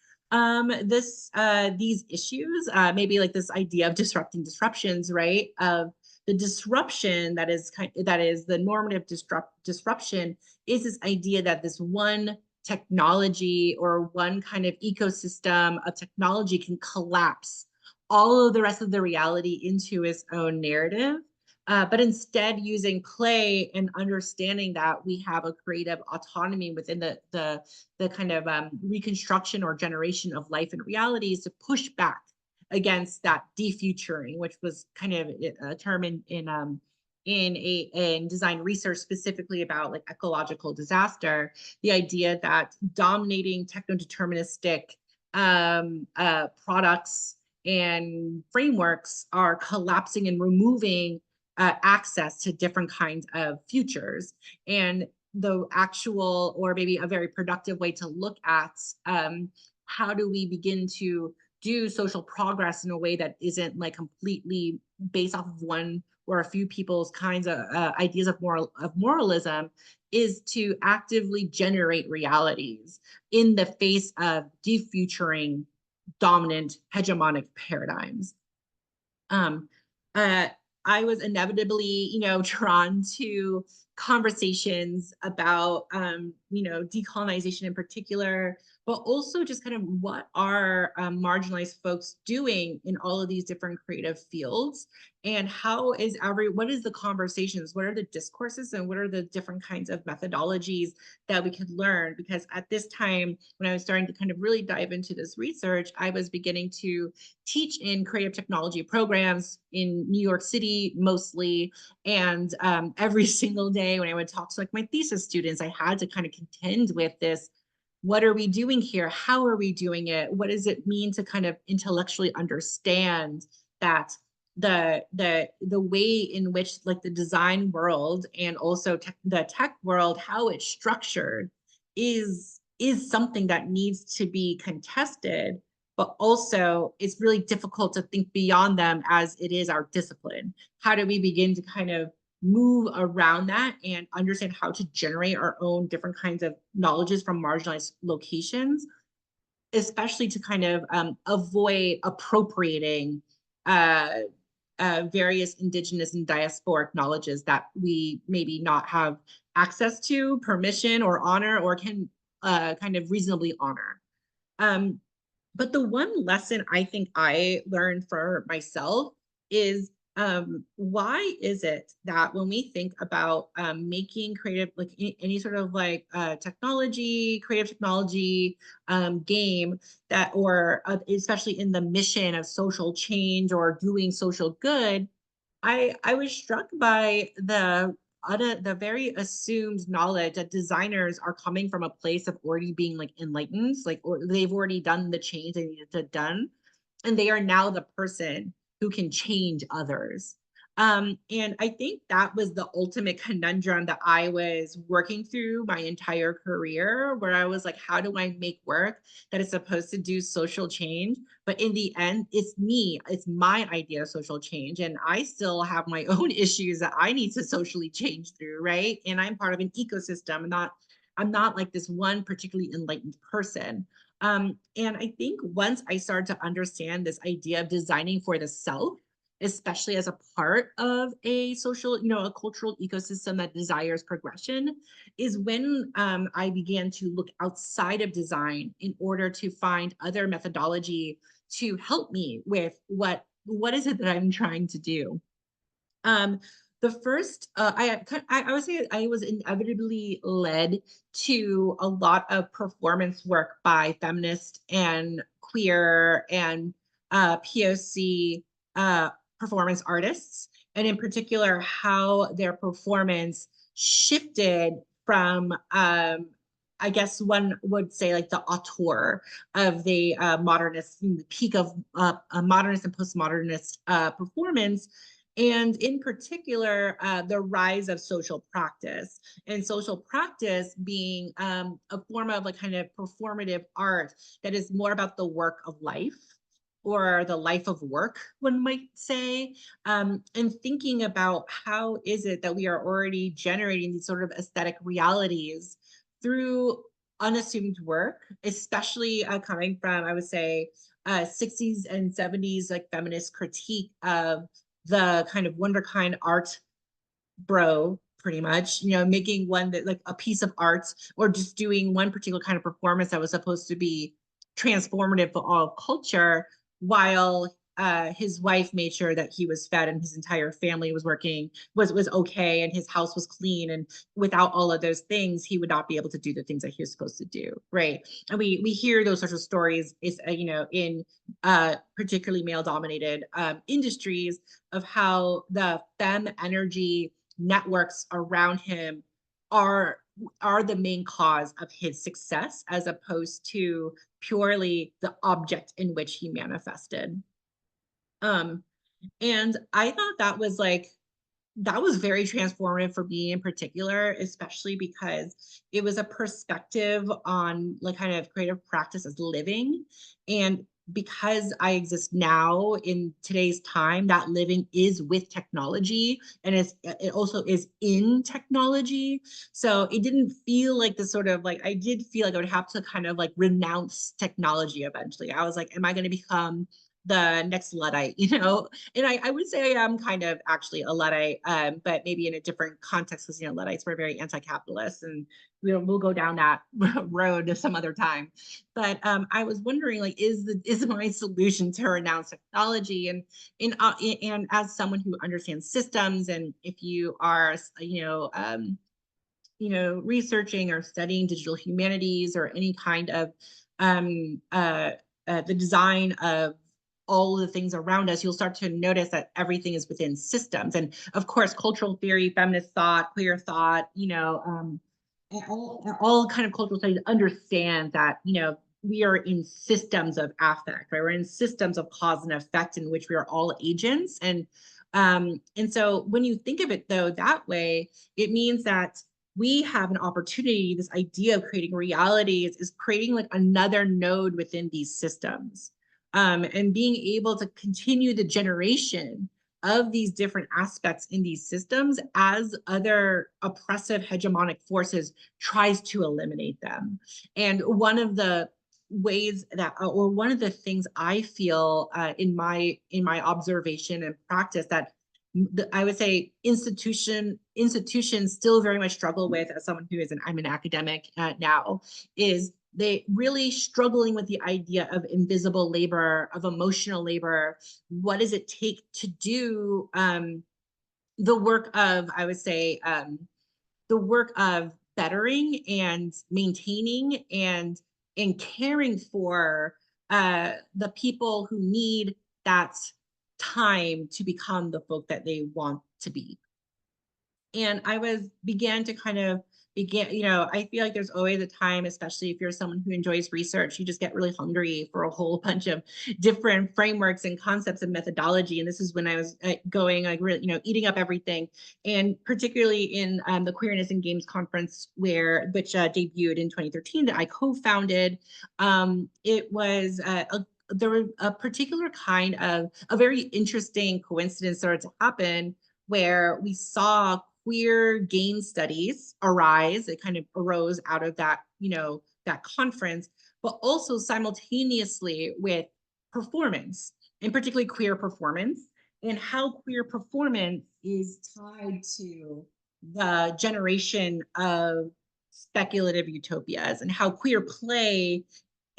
these issues, maybe like this idea of disrupting disruptions, right? Of the disruption that is the normative disruption is this idea that this one technology or one kind of ecosystem of technology can collapse all of the rest of the reality into its own narrative, but instead using play and understanding that we have a creative autonomy within the kind of reconstruction or generation of life and realities to push back against that defuturing, which was kind of a term in design research specifically about like ecological disaster. The idea that dominating techno-deterministic products and frameworks are collapsing and removing access to different kinds of futures. And the actual, or maybe a very productive way to look at how do we begin to do social progress in a way that isn't like completely based off of one or a few people's kinds of ideas of moralism, is to actively generate realities in the face of defuturing dominant hegemonic paradigms. I was inevitably, drawn to conversations about, decolonization in particular, but also just kind of what are marginalized folks doing in all of these different creative fields, and what is the conversations, what are the discourses, and what are the different kinds of methodologies that we could learn? Because at this time, when I was starting to kind of really dive into this research, I was beginning to teach in creative technology programs in New York City mostly. And every single day when I would talk to like my thesis students, I had to kind of contend with this. What are we doing here? How are we doing it? What does it mean to kind of intellectually understand that the way in which like the design world and also the tech world, how it's structured is something that needs to be contested, but also it's really difficult to think beyond them as it is our discipline. How do we begin to kind of move around that and understand how to generate our own different kinds of knowledges from marginalized locations, especially to kind of avoid appropriating various indigenous and diasporic knowledges that we maybe not have access to, permission, or honor, or can kind of reasonably honor. But the one lesson I think I learned for myself is why is it that when we think about making creative, like any sort of like technology, creative technology game that, or especially in the mission of social change or doing social good, I was struck by the the very assumed knowledge that designers are coming from a place of already being like enlightened, like, or they've already done the change they needed to done, and they are now the person who can change others. And I think that was the ultimate conundrum that I was working through my entire career, where I was like, how do I make work that is supposed to do social change? But in the end, it's me, it's my idea of social change. And I still have my own issues that I need to socially change through, right? And I'm part of an ecosystem. I'm not like this one particularly enlightened person. And I think once I started to understand this idea of designing for the self, especially as a part of a social, a cultural ecosystem that desires progression, is when I began to look outside of design in order to find other methodology to help me with what is it that I'm trying to do. The first, I would say I was inevitably led to a lot of performance work by feminist and queer and POC performance artists, and in particular, how their performance shifted from, I guess one would say, like the auteur of the modernist, the peak of modernist and postmodernist performance, and in particular, the rise of social practice, and social practice being a form of like kind of performative art that is more about the work of life, or the life of work, one might say, and thinking about how is it that we are already generating these sort of aesthetic realities through unassumed work, especially coming from, I would say, 60s and 70s, like feminist critique of the kind of wunderkind art bro, pretty much, making one that like a piece of art, or just doing one particular kind of performance that was supposed to be transformative for all culture, while his wife made sure that he was fed and his entire family was working, was okay, and his house was clean, and without all of those things he would not be able to do the things that he was supposed to do, right? And we hear those sorts of stories is in particularly male dominated industries, of how the femme energy networks around him are the main cause of his success, as opposed to purely the object in which he manifested. And I thought that was very transformative for me in particular, especially because it was a perspective on like kind of creative practice as living. And because I exist now in today's time, that living is with technology, and it also is in technology. So it didn't feel like the sort of like, I did feel like I would have to kind of like renounce technology eventually. I was like, am I going to become the next Luddite, And I would say I am kind of actually a Luddite, but maybe in a different context, because Luddites were very anti-capitalist, and we'll go down that road some other time. But I was wondering, like, is my solution to renounce technology? And as someone who understands systems, and if you are researching or studying digital humanities, or any kind of the design of all of the things around us, you'll start to notice that everything is within systems. And of course, cultural theory, feminist thought, queer thought, all kind of cultural studies understand that, we are in systems of affect, right? We're in systems of cause and effect in which we are all agents. And so when you think of it though that way, it means that we have an opportunity. This idea of creating realities is creating like another node within these systems, and being able to continue the generation of these different aspects in these systems as other oppressive hegemonic forces tries to eliminate them. And one of the ways that, or one of the things I feel in my observation and practice, that I would say institutions still very much struggle with, as someone who I'm an academic now, is they really struggling with the idea of invisible labor, of emotional labor. What does it take to do the work of, I would say, the work of bettering and maintaining and caring for the people who need that time to become the folk that they want to be. And began to kind of I feel like there's always a time, especially if you're someone who enjoys research, you just get really hungry for a whole bunch of different frameworks and concepts and methodology. And this is when I was going, like, really, eating up everything. And particularly in the Queerness and Games Conference, which debuted in 2013, that I co-founded. It was there was a particular kind of a very interesting coincidence started to happen where we saw queer game studies arise. It kind of arose out of that, that conference, but also simultaneously with performance, and particularly queer performance, and how queer performance is tied to the generation of speculative utopias, and how queer play,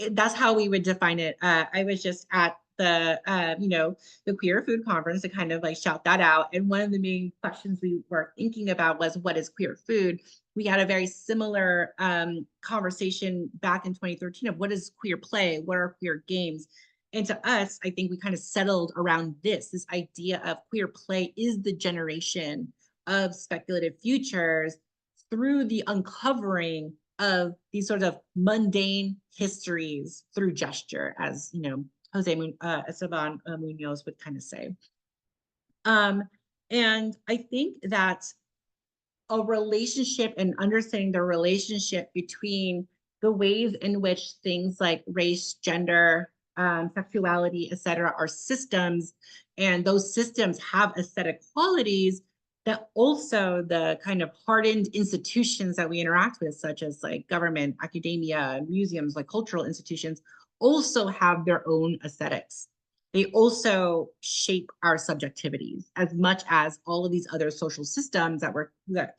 that's how we would define it. I was just at the queer food conference to kind of like shout that out. And one of the main questions we were thinking about was, what is queer food? We had a very similar conversation back in 2013 of what is queer play? What are queer games? And to us, I think we kind of settled around this idea of queer play is the generation of speculative futures through the uncovering of these sort of mundane histories through gesture, as Esteban Munoz would kind of say. And I think that a relationship and understanding the relationship between the ways in which things like race, gender, sexuality, etc., are systems, and those systems have aesthetic qualities, that also the kind of hardened institutions that we interact with, such as like government, academia, museums, like cultural institutions, also have their own aesthetics. They also shape our subjectivities as much as all of these other social systems that we're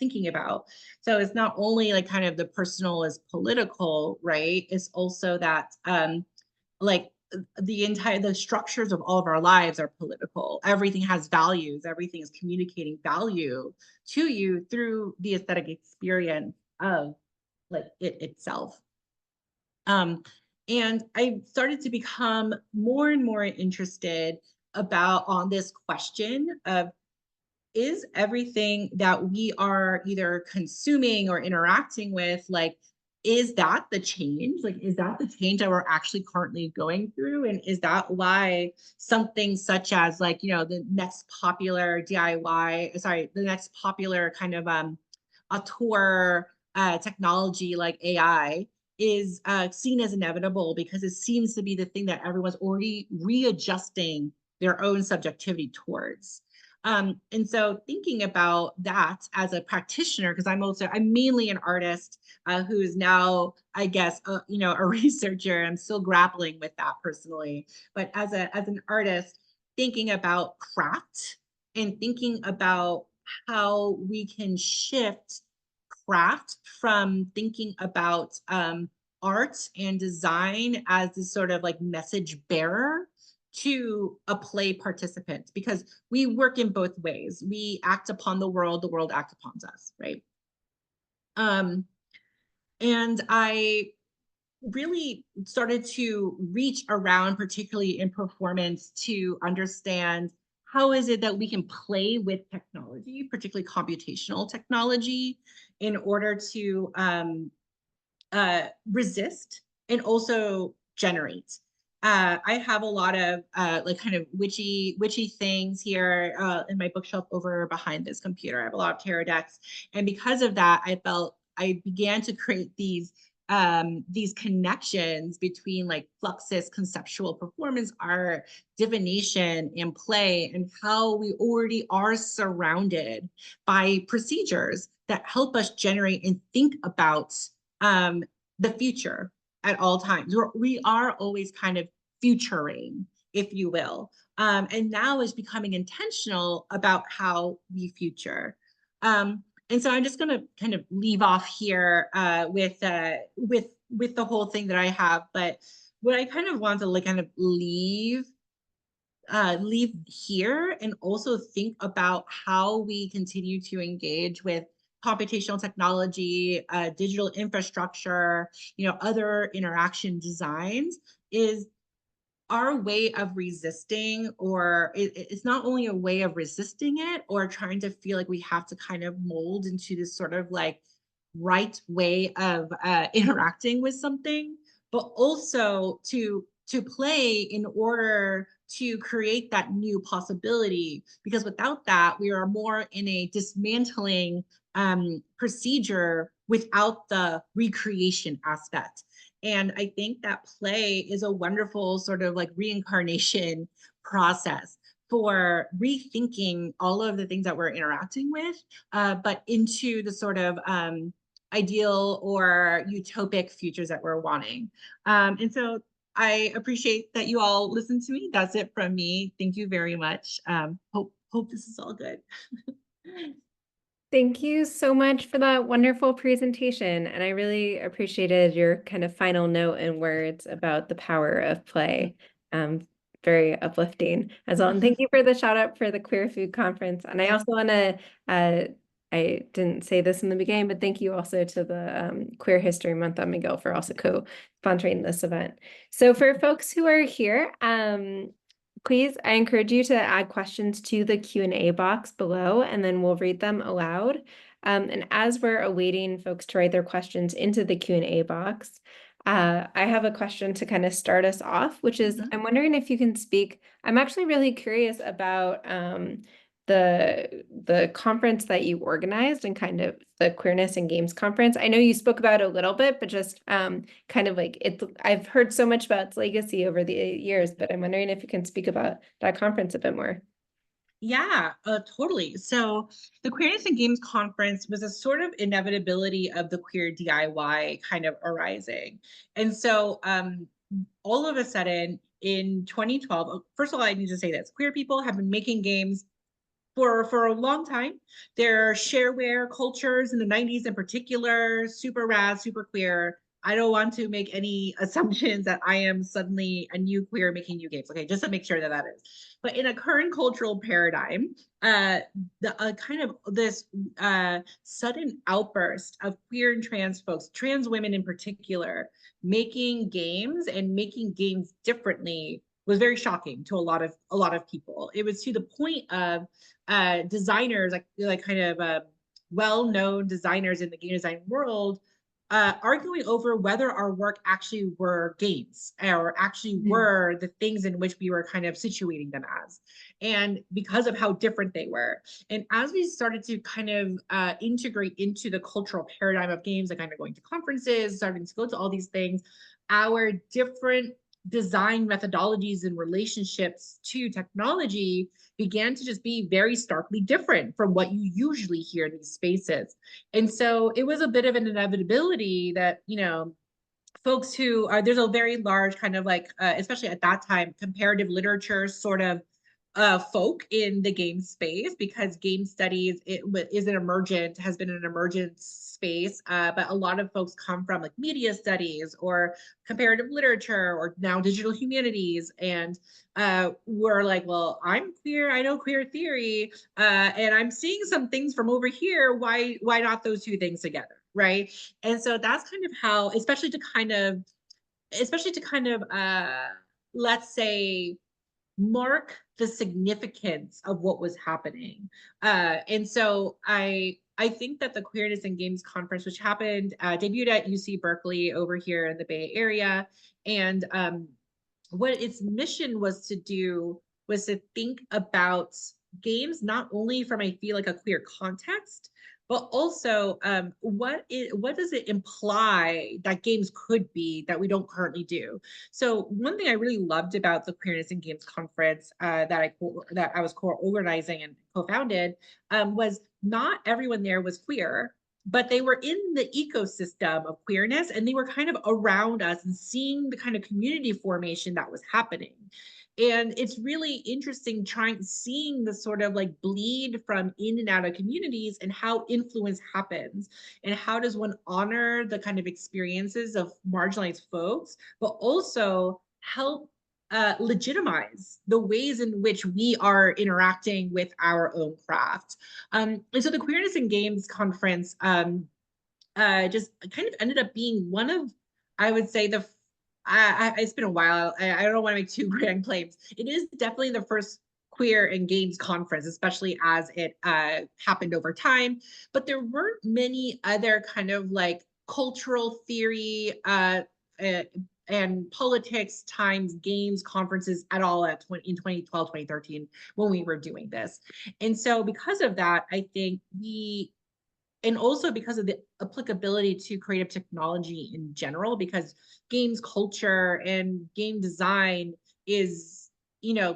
thinking about. So it's not only like kind of the personal is political, right? It's also that like the structures of all of our lives are political. Everything has values. Everything is communicating value to you through the aesthetic experience of like it itself. And I started to become more and more interested on this question of, is everything that we are either consuming or interacting with, like, is that the change? Like, is that the change that we're actually currently going through? And is that why something such as like, the next popular the next popular kind of auteur technology like AI is seen as inevitable, because it seems to be the thing that everyone's already readjusting their own subjectivity towards. And so thinking about that as a practitioner, because I'm mainly an artist who is now, I guess, a researcher. I'm still grappling with that personally. But as an artist, thinking about craft and thinking about how we can shift craft from thinking about art and design as this sort of like message bearer to a play participant, because we work in both ways. We act upon the world acts upon us, right? And I really started to reach around, particularly in performance, to understand how is it that we can play with technology, particularly computational technology, in order to resist and also generate. I have a lot of like kind of witchy things here in my bookshelf over behind this computer. I have a lot of tarot decks, and because of that, I began to create these connections between like fluxus, conceptual performance art, divination, and play, and how we already are surrounded by procedures that help us generate and think about the future at all times. We are always kind of futuring, if you will. And now is becoming intentional about how we future. And so I'm just going to kind of leave off here with the whole thing that I have. But what I kind of want to like kind of leave here, and also think about how we continue to engage with computational technology, digital infrastructure, other interaction designs, is our way of resisting, or it's not only a way of resisting it or trying to feel like we have to kind of mold into this sort of like right way of interacting with something, but also to play in order to create that new possibility. Because without that, we are more in a dismantling procedure without the recreation aspect. And I think that play is a wonderful sort of like reincarnation process for rethinking all of the things that we're interacting with, but into the sort of ideal or utopic futures that we're wanting. And so I appreciate that you all listened to me. That's it from me. Thank you very much. Hope this is all good. Thank you so much for that wonderful presentation. And I really appreciated your kind of final note and words about the power of play. Very uplifting as well. And thank you for the shout out for the Queer Food Conference. And I also want to, I didn't say this in the beginning, but thank you also to the Queer History Month on McGill for also co-sponsoring this event. So for folks who are here, please, I encourage you to add questions to the Q&A box below, and then we'll read them aloud. And as we're awaiting folks to write their questions into the Q&A box, I have a question to kind of start us off, which is, I'm wondering if you can speak. I'm actually really curious about the conference that you organized and kind of the Queerness and Games Conference. I know you spoke about it a little bit, but just kind of like I've heard so much about its legacy over the years, but I'm wondering if you can speak about that conference a bit more. Yeah, totally. So the Queerness and Games Conference was a sort of inevitability of the queer DIY kind of arising. And so all of a sudden in 2012, first of all, I need to say this, queer people have been making games for a long time. Their shareware cultures in the 90s in particular, super rad, super queer. I don't want to make any assumptions that I am suddenly a new queer making new games. Okay, just to make sure that that is. But in a current cultural paradigm, the kind of this sudden outburst of queer and trans folks, trans women in particular, making games and making games differently was very shocking to a lot of people. It was to the point of designers, like kind of well-known designers in the game design world, arguing over whether our work actually were games or actually were the things in which we were kind of situating them as, and because of how different they were. And as we started to kind of integrate into the cultural paradigm of games, like kind of going to conferences, starting to go to all these things, our different design methodologies and relationships to technology began to just be very starkly different from what you usually hear in these spaces. And so it was a bit of an inevitability that, you know, folks who are, there's a very large kind of like, especially at that time, comparative literature sort of folk in the game space, because game studies has been an emergent space, but a lot of folks come from like media studies or comparative literature or now digital humanities, and we're like, well, I'm queer, I know queer theory, and I'm seeing some things from over here. Why not those two things together, right? And so that's kind of how, especially to kind of let's say mark the significance of what was happening. And so I think that the Queerness and Games Conference, which happened, debuted at UC Berkeley over here in the Bay Area, and what its mission was to do was to think about games not only from, I feel like, a queer context, but also what does it imply that games could be that we don't currently do. So one thing I really loved about the Queerness and Games Conference that I was co-organizing and co-founded was not everyone there was queer, but they were in the ecosystem of queerness, and they were kind of around us and seeing the kind of community formation that was happening. And it's really interesting seeing the sort of like bleed from in and out of communities and how influence happens, and how does one honor the kind of experiences of marginalized folks, but also help legitimize the ways in which we are interacting with our own craft. And so the Queerness and Games Conference just kind of ended up being one of, I would say, it's been a while. I don't want to make too grand claims. It is definitely the first queer and games conference, especially as it happened over time. But there weren't many other kind of like cultural theory uh, and politics times games conferences at all in 2012, 2013 when we were doing this. And so because of that, I think and also because of the applicability to creative technology in general, because games culture and game design is,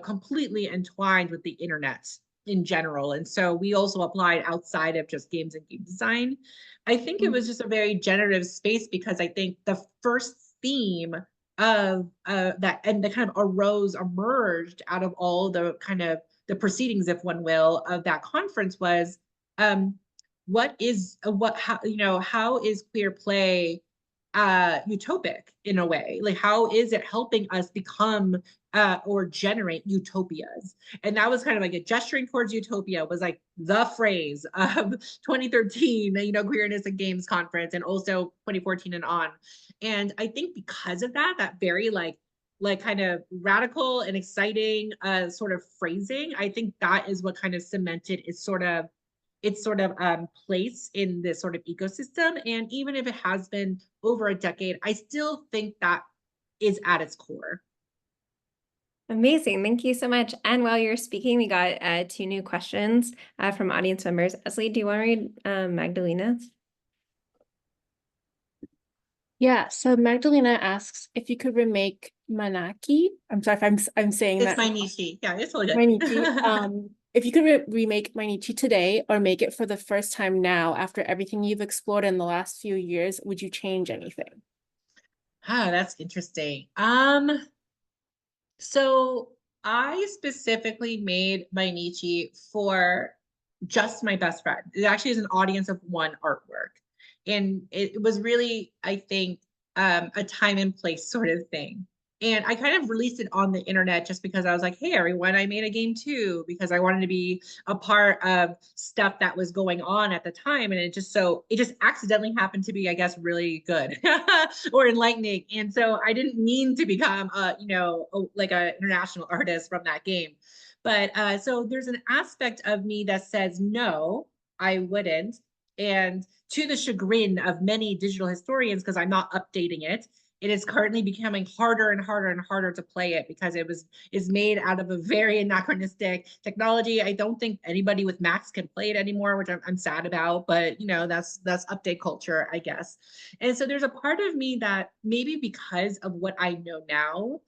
completely entwined with the internet in general. And so we also applied outside of just games and game design. I think it was just a very generative space because I think the first theme of that and the kind of emerged out of all the kind of the proceedings, if one will, of that conference was um, how is queer play utopic in a way? Like how is it helping us become or generate utopias? And that was kind of like a gesturing towards utopia was like the phrase of 2013, Queerness Games Conference, and also 2014 and on. And I think because of that very like kind of radical and exciting sort of phrasing, I think that is what kind of cemented its sort of place in this sort of ecosystem. And even if it has been over a decade, I still think that is at its core. Amazing. Thank you so much. And while you're speaking, we got two new questions from audience members. Esli, do you want to read Magdalena's? Yeah, so Magdalena asks if you could remake Manaki. I'm sorry if I'm saying It's that. Mainichi. Yeah, it's really good. Mainichi. If you could remake Mainichi today or make it for the first time now after everything you've explored in the last few years, would you change anything? That's interesting. So I specifically made Mainichi for just my best friend. It actually is an audience of one artwork. And it was really, I think, a time and place sort of thing. And I kind of released it on the internet just because I was like, hey, everyone, I made a game too, because I wanted to be a part of stuff that was going on at the time. And it just accidentally happened to be, I guess, really good or enlightening. And so I didn't mean to become like an international artist from that game. But so there's an aspect of me that says, no, I wouldn't. And to the chagrin of many digital historians, because I'm not updating it, it is currently becoming harder and harder and harder to play it because is made out of a very anachronistic technology. I don't think anybody with Macs can play it anymore, which I'm sad about, but that's update culture, I guess. And so there's a part of me that maybe because of what I know now,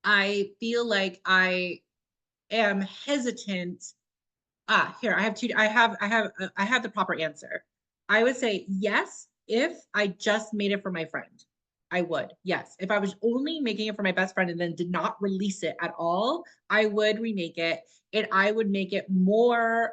I feel like I am hesitant. Here, I have the proper answer. I would say yes, if I just made it for my friend. I would, yes. If I was only making it for my best friend and then did not release it at all, I would remake it. And I would make it more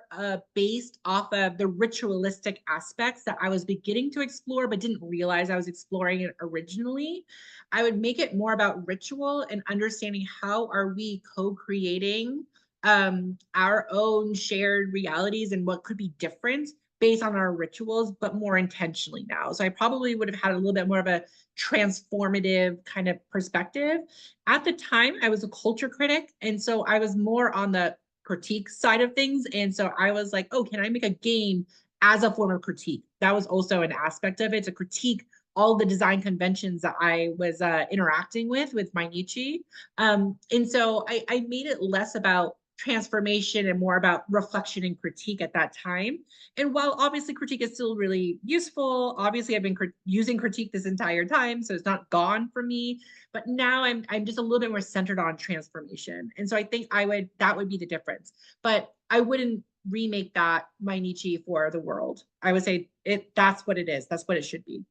based off of the ritualistic aspects that I was beginning to explore, but didn't realize I was exploring it originally. I would make it more about ritual and understanding how are we co-creating our own shared realities and what could be different based on our rituals, but more intentionally now. So I probably would have had a little bit more of a transformative kind of perspective. At the time, I was a culture critic. And so I was more on the critique side of things. And so I was like, oh, can I make a game as a form of critique? That was also an aspect of it, to critique all the design conventions that I was interacting with Mainichi. And so I made it less about transformation and more about reflection and critique at that time. And while obviously critique is still really useful, obviously I've been using critique this entire time, so it's not gone from me. But now I'm just a little bit more centered on transformation. And so I think that would be the difference. But I wouldn't remake that Mainichi for the world. I would say that's what it is. That's what it should be.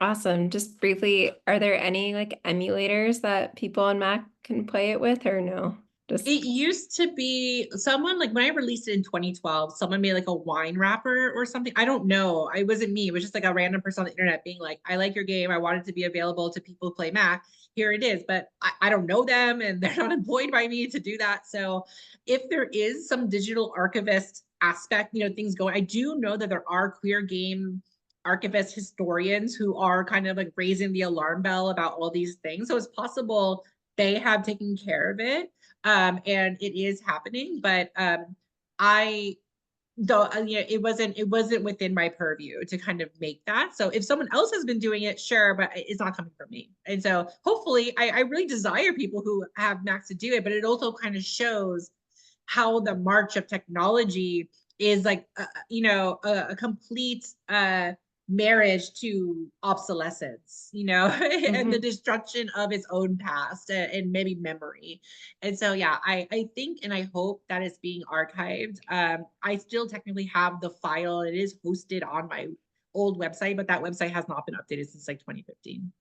Awesome. Just briefly, are there any like emulators that people on Mac can play it with or no? It used to be someone like when I released it in 2012, someone made like a wine wrapper or something. I don't know. It wasn't me. It was just like a random person on the internet being like, I like your game. I want it to be available to people who play Mac. Here it is. But I don't know them and they're not employed by me to do that. So if there is some digital archivist aspect, things going, I do know that there are queer game archivists, historians who are kind of like raising the alarm bell about all these things. So it's possible they have taken care of it, and it is happening. But I though it wasn't within my purview to kind of make that. So if someone else has been doing it, sure, but it's not coming from me. And so hopefully I really desire people who have Macs to do it, but it also kind of shows how the march of technology is like a complete marriage to obsolescence, and the destruction of its own past and maybe memory. And so, yeah, I think and I hope that it's being archived. I still technically have the file. It is hosted on my old website, but that website has not been updated since like 2015.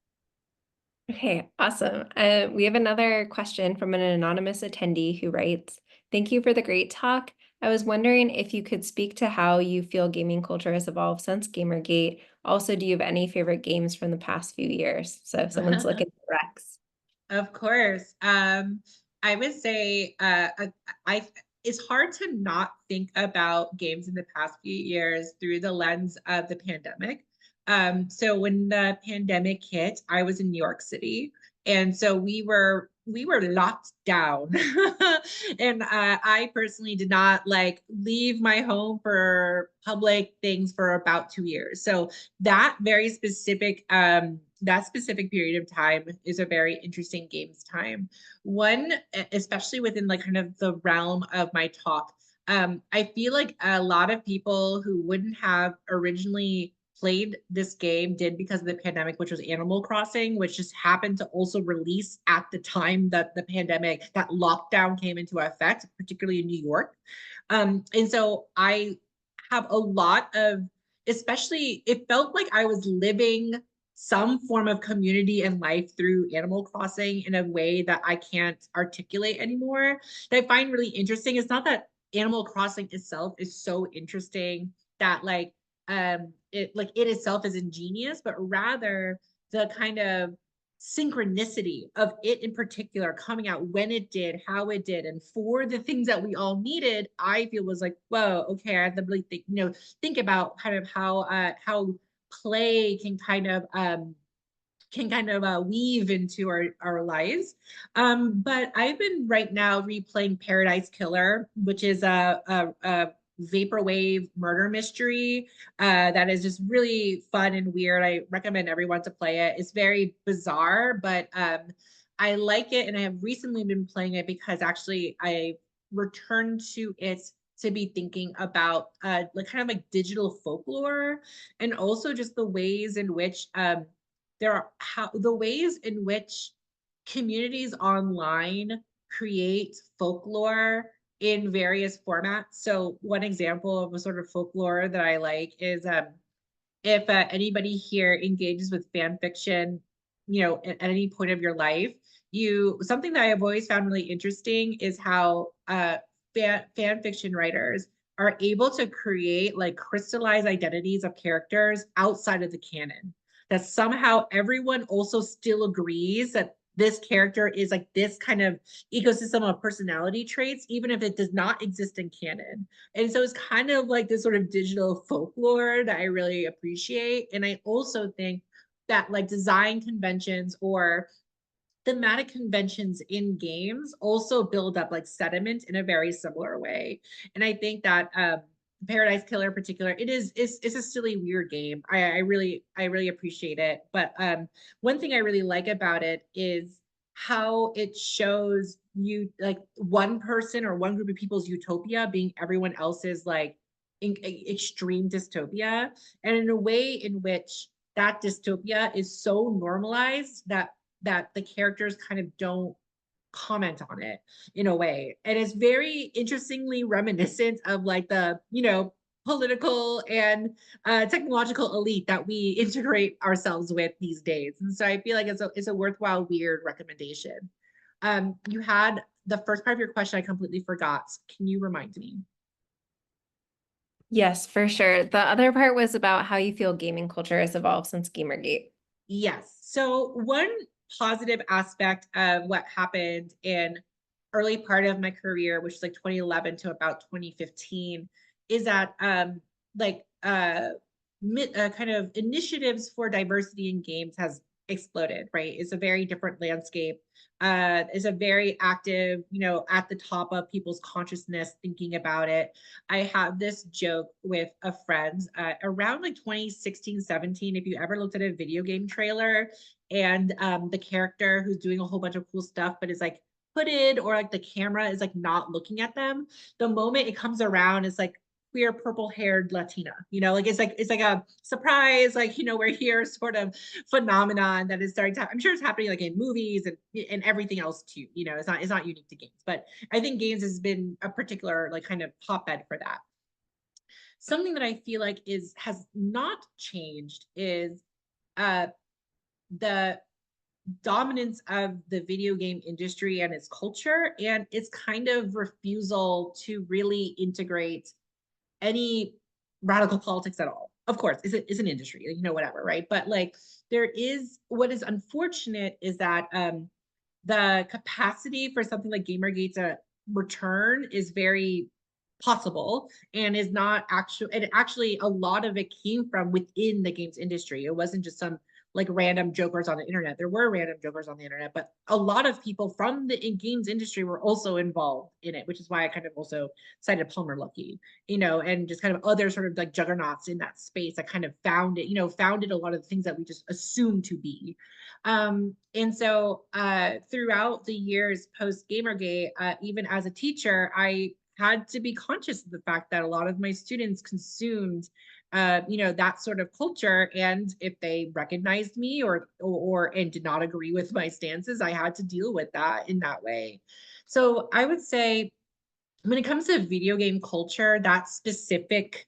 Okay, awesome. We have another question from an anonymous attendee who writes, "Thank you for the great talk. I was wondering if you could speak to how you feel gaming culture has evolved since Gamergate. Also, do you have any favorite games from the past few years?" So if someone's looking for Rex. Of course. I would say it's hard to not think about games in the past few years through the lens of the pandemic. So when the pandemic hit, I was in New York City, and so we were locked down. And I personally did not like leave my home for public things for about 2 years. So that very specific that specific period of time is a very interesting games time. One, especially within like kind of the realm of my talk, I feel like a lot of people who wouldn't have originally played this game did because of the pandemic, which was Animal Crossing, which just happened to also release at the time that the pandemic, that lockdown came into effect, particularly in New York. And so I have a lot of, especially, it felt like I was living some form of community and life through Animal Crossing in a way that I can't articulate anymore. That I find really interesting. It's not that Animal Crossing itself is so interesting that like it itself is ingenious, but rather the kind of synchronicity of it in particular coming out when it did, how it did, and for the things that we all needed, I feel was like, whoa, okay, I have to really think about kind of how play can kind of weave into our lives. But I've been right now replaying Paradise Killer, which is a vaporwave murder mystery that is just really fun and weird. I recommend everyone to play it. It's very bizarre, but I like it, and I have recently been playing it because actually I returned to it to be thinking about like kind of like digital folklore, and also just the ways in which the ways in which communities online create folklore in various formats. So one example of a sort of folklore that I like is if anybody here engages with fan fiction, at any point of your life, something that I've always found really interesting is how fan fiction writers are able to create like crystallized identities of characters outside of the canon. That somehow everyone also still agrees that this character is like this kind of ecosystem of personality traits, even if it does not exist in canon. And so it's kind of like this sort of digital folklore that I really appreciate. And I also think that like design conventions or thematic conventions in games also build up like sediment in a very similar way. And I think that Paradise Killer in particular, it's a silly, weird game. I really appreciate it. But one thing I really like about it is how it shows you like one person or one group of people's utopia being everyone else's like extreme dystopia, and in a way in which that dystopia is so normalized that the characters kind of don't comment on it in a way. And it's very interestingly reminiscent of like the, political and technological elite that we integrate ourselves with these days. And so I feel like it's a worthwhile, weird recommendation. You had the first part of your question, I completely forgot. Can you remind me? Yes, for sure. The other part was about how you feel gaming culture has evolved since Gamergate. Yes. So one positive aspect of what happened in early part of my career, which is like 2011 to about 2015, is that kind of initiatives for diversity in games has exploded, right? It's a very different landscape. It's a very active, at the top of people's consciousness thinking about it. I have this joke with a friend around like 2016, 17, if you ever looked at a video game trailer and the character who's doing a whole bunch of cool stuff, but is like hooded or like the camera is like not looking at them. The moment it comes around, it's like queer purple-haired Latina, like it's like a surprise, like, we're here sort of phenomenon that is starting to, I'm sure it's happening like in movies and everything else too. It's not unique to games, but I think games has been a particular like kind of hotbed for that. Something that I feel like has not changed is the dominance of the video game industry and its culture and its kind of refusal to really integrate any radical politics at all. Of course, it's an industry, whatever, right? But like what is unfortunate is that the capacity for something like Gamergate to return is very possible and is not actually a lot of it came from within the games industry. It wasn't just some like random jokers on the internet. There were random jokers on the internet, but a lot of people from the games industry were also involved in it, which is why I kind of also cited Palmer Luckey, and just kind of other sort of like juggernauts in that space that kind of founded a lot of the things that we just assumed to be. And so throughout the years post Gamergate, even as a teacher, I had to be conscious of the fact that a lot of my students consumed that sort of culture, and if they recognized me or and did not agree with my stances, I had to deal with that in that way. So I would say when it comes to video game culture, that specific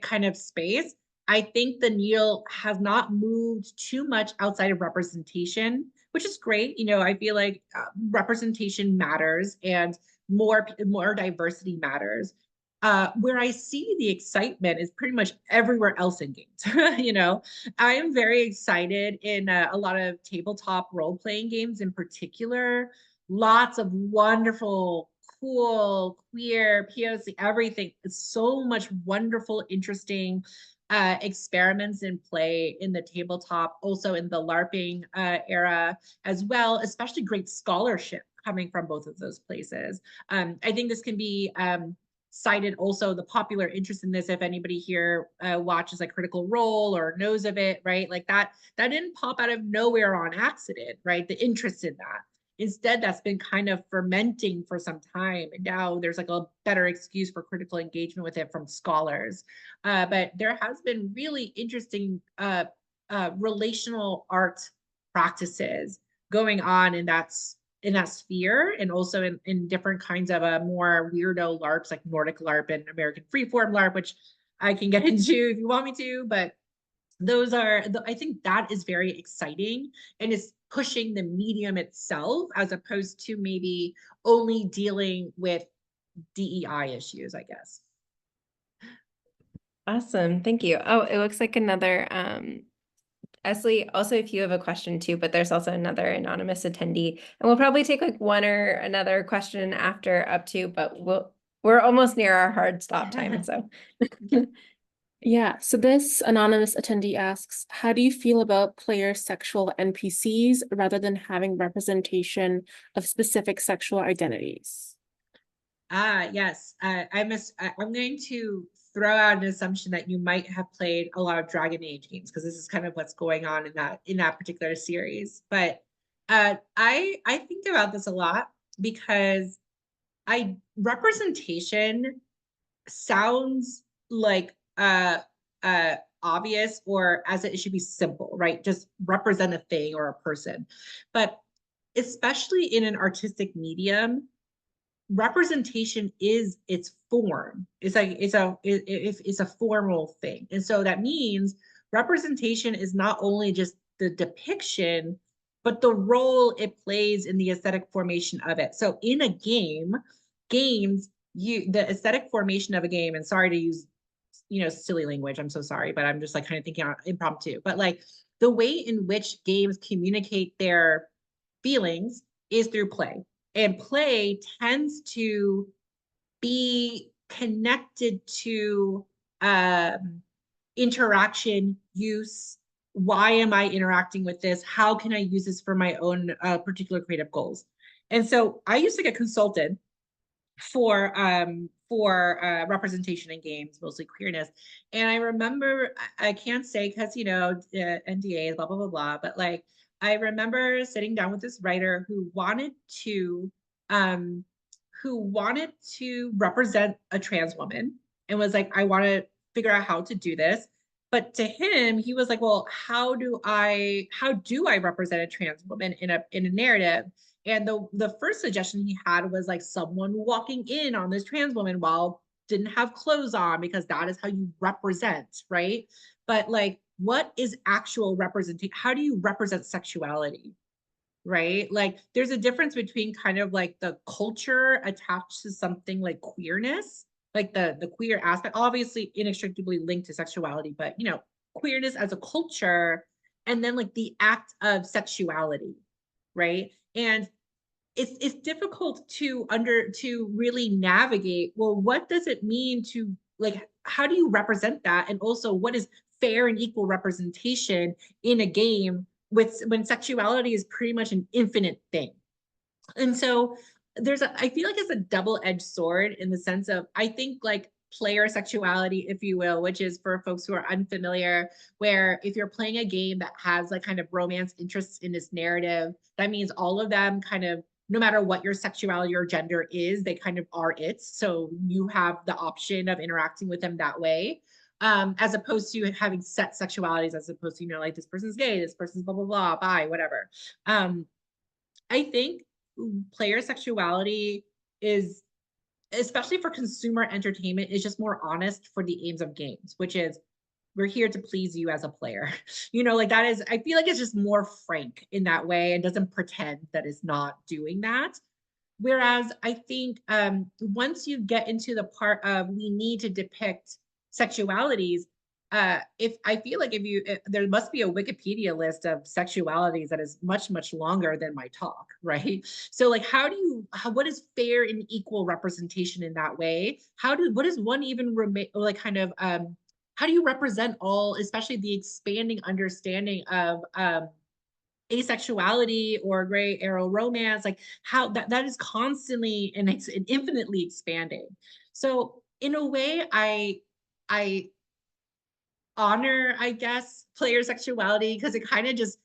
kind of space, I think the needle has not moved too much outside of representation, which is great. I feel like representation matters and more diversity matters. Where I see the excitement is pretty much everywhere else in games. I am very excited in a lot of tabletop role-playing games in particular. Lots of wonderful, cool, queer, POC, everything. It's so much wonderful, interesting experiments in play in the tabletop, also in the LARPing era as well, especially great scholarship coming from both of those places. I think this can be cited also the popular interest in this. If anybody here watches like Critical Role or knows of it, right? Like that didn't pop out of nowhere on accident, right? The interest in that. Instead, that's been kind of fermenting for some time. And now there's like a better excuse for critical engagement with it from scholars. But there has been really interesting relational art practices going on in that sphere, and also in different kinds of more weirdo LARPs like Nordic LARP and American Freeform LARP, which I can get into if you want me to, but those are, I think that is very exciting and is pushing the medium itself as opposed to maybe only dealing with DEI issues, I guess. Awesome. Thank you. Oh, it looks like another, Esley, also if you have a question too, but there's also another anonymous attendee, and we'll probably take like one or another question after up to, but we're almost near our hard stop time. So Yeah, so this anonymous attendee asks, how do you feel about player sexual NPCs rather than having representation of specific sexual identities? Yes. I'm going to throw out an assumption that you might have played a lot of Dragon Age games, because this is kind of what's going on in that particular series. But I think about this a lot because representation sounds like obvious, or as it should be simple, right? Just represent a thing or a person. But especially in an artistic medium, representation is its form. It's like it's a formal thing. And so that means representation is not only just the depiction, but the role it plays in the aesthetic formation of it. So in a games, the aesthetic formation of a game, and sorry to use silly language, I'm so sorry, but I'm just like kind of thinking impromptu, but like the way in which games communicate their feelings is through play. And play tends to be connected to interaction, use, why am I interacting with this? How can I use this for my own particular creative goals? And so I used to get consulted for representation in games, mostly queerness. And I remember, I can't say because, you know, NDA, blah, blah, blah, blah, but like, I remember sitting down with this writer who wanted to represent a trans woman and was like, I want to figure out how to do this. But to him, he was like, well, how do I represent a trans woman in a narrative? And the first suggestion he had was like someone walking in on this trans woman while didn't have clothes on, because that is how you represent, right? But like, what is actual representation? How do you represent sexuality? Right? Like there's a difference between kind of like the culture attached to something like queerness, like the queer aspect, obviously inextricably linked to sexuality, but you know, queerness as a culture, and then like the act of sexuality, right? And it's difficult to really navigate, well, what does it mean to like, how do you represent that? And also what is fair and equal representation in a game with when sexuality is pretty much an infinite thing? And so I feel like it's a double-edged sword in the sense of, I think like player sexuality, if you will, which is for folks who are unfamiliar, where if you're playing a game that has like kind of romance interests in this narrative, that means all of them kind of, no matter what your sexuality or gender is, they kind of are it. So you have the option of interacting with them that way. As opposed to having set sexualities, as opposed to, you know, like this person's gay, this person's blah, blah, blah, bi, whatever. I think player sexuality is, especially for consumer entertainment, is just more honest for the aims of games, which is we're here to please you as a player. You know, like that is, I feel like it's just more frank in that way and doesn't pretend that it's not doing that. Whereas I think once you get into the part of we need to depict sexualities, if I feel like there must be a Wikipedia list of sexualities that is much, much longer than my talk, right? So like, what is fair and equal representation in that way? What does one even like kind of, how do you represent all, especially the expanding understanding of asexuality or gray area romance, like how that is constantly and it's infinitely expanding. So in a way, I honor, I guess, player sexuality, because it kind of just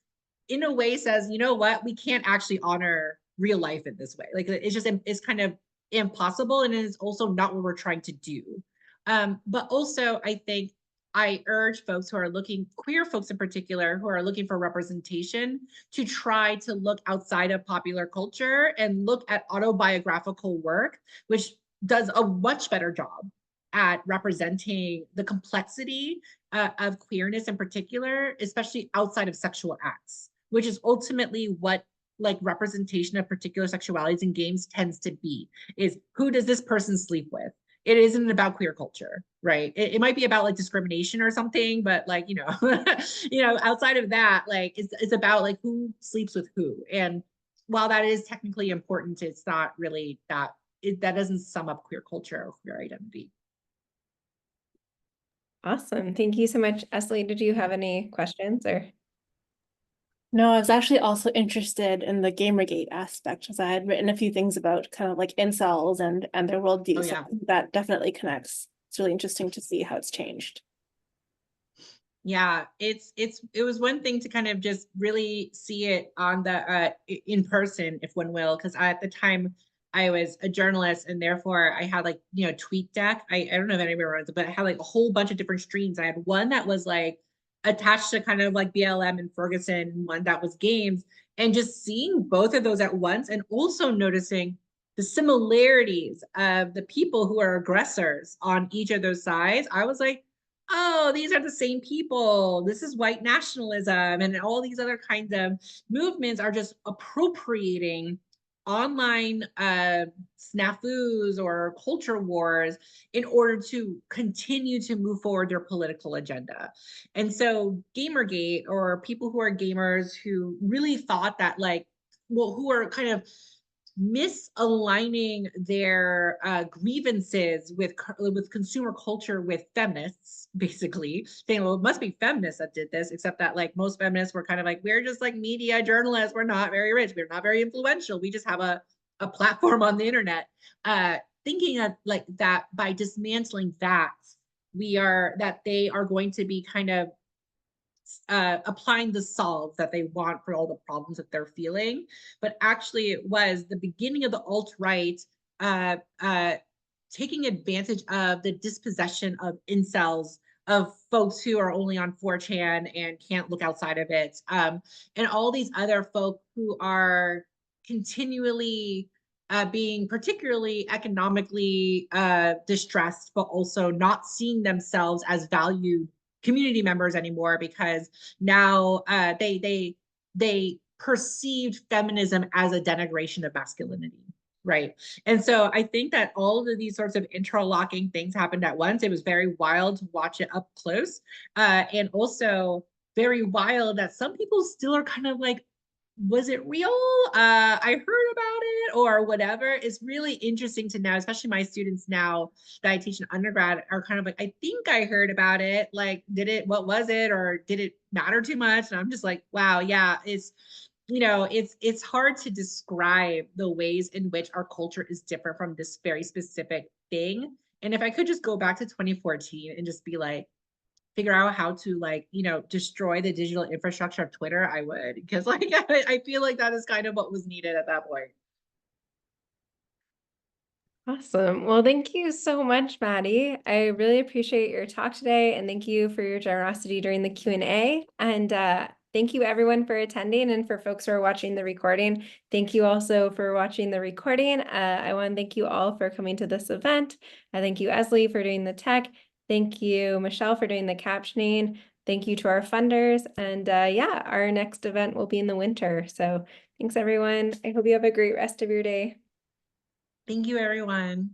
in a way says, you know what, we can't actually honor real life in this way. Like it's kind of impossible, and it's also not what we're trying to do. But also I think I urge folks who are looking, queer folks in particular, who are looking for representation, to try to look outside of popular culture and look at autobiographical work, which does a much better job at representing the complexity of queerness in particular, especially outside of sexual acts, which is ultimately what like representation of particular sexualities in games tends to be, is who does this person sleep with? It isn't about queer culture, right? It might be about like discrimination or something, but like, you know, you know, outside of that, like it's about like who sleeps with who. And while that is technically important, it's not really that, that doesn't sum up queer culture or queer identity. Awesome. Thank you so much. Esley, did you have any questions or? No, I was actually also interested in the Gamergate aspect, as I had written a few things about kind of like incels and their worldview. Oh, So yeah. that definitely connects. It's really interesting to see how it's changed. Yeah, it was one thing to kind of just really see it on the in person, if one will, because at the time I was a journalist, and therefore I had like, you know, TweetDeck. I don't know if anybody runs it, but I had like a whole bunch of different streams. I had one that was like attached to kind of like BLM and Ferguson, one that was games, and just seeing both of those at once, and also noticing the similarities of the people who are aggressors on each of those sides. I was like, oh, these are the same people. This is white nationalism, and all these other kinds of movements are just appropriating online snafus or culture wars in order to continue to move forward their political agenda. And so Gamergate, or people who are gamers who really thought that like, well, who are kind of misaligning their grievances with consumer culture with feminists, basically saying, well, it must be feminists that did this, except that like most feminists were kind of like, we're just like media journalists, we're not very rich, we're not very influential, we just have a platform on the internet. Thinking of like that by dismantling that, they are going to be kind of applying the solve that they want for all the problems that they're feeling. But actually it was the beginning of the alt-right taking advantage of the dispossession of incels, of folks who are only on 4chan and can't look outside of it, and all these other folk who are continually being particularly economically distressed, but also not seeing themselves as valued community members anymore, because now they perceived feminism as a denigration of masculinity, right? And so I think that all of these sorts of interlocking things happened at once. It was very wild to watch it up close, and also very wild that some people still are kind of like, was it real? I heard about it or whatever. It's really interesting to know, especially my students now that I teach in undergrad are kind of like, I think I heard about it. Like, what was it? Or did it matter too much? And I'm just like, wow, yeah, it's hard to describe the ways in which our culture is different from this very specific thing. And if I could just go back to 2014 and just be like, figure out how to destroy the digital infrastructure of Twitter, I would, because like I feel like that is kind of what was needed at that point. Awesome. Well, thank you so much, Mattie. I really appreciate your talk today, and thank you for your generosity during the Q&A. And thank you everyone for attending, and for folks who are watching the recording, thank you also for watching the recording. I want to thank you all for coming to this event. I thank you, Esley, for doing the tech. Thank you, Michelle, for doing the captioning. Thank you to our funders. And yeah, our next event will be in the winter. So thanks, everyone. I hope you have a great rest of your day. Thank you, everyone.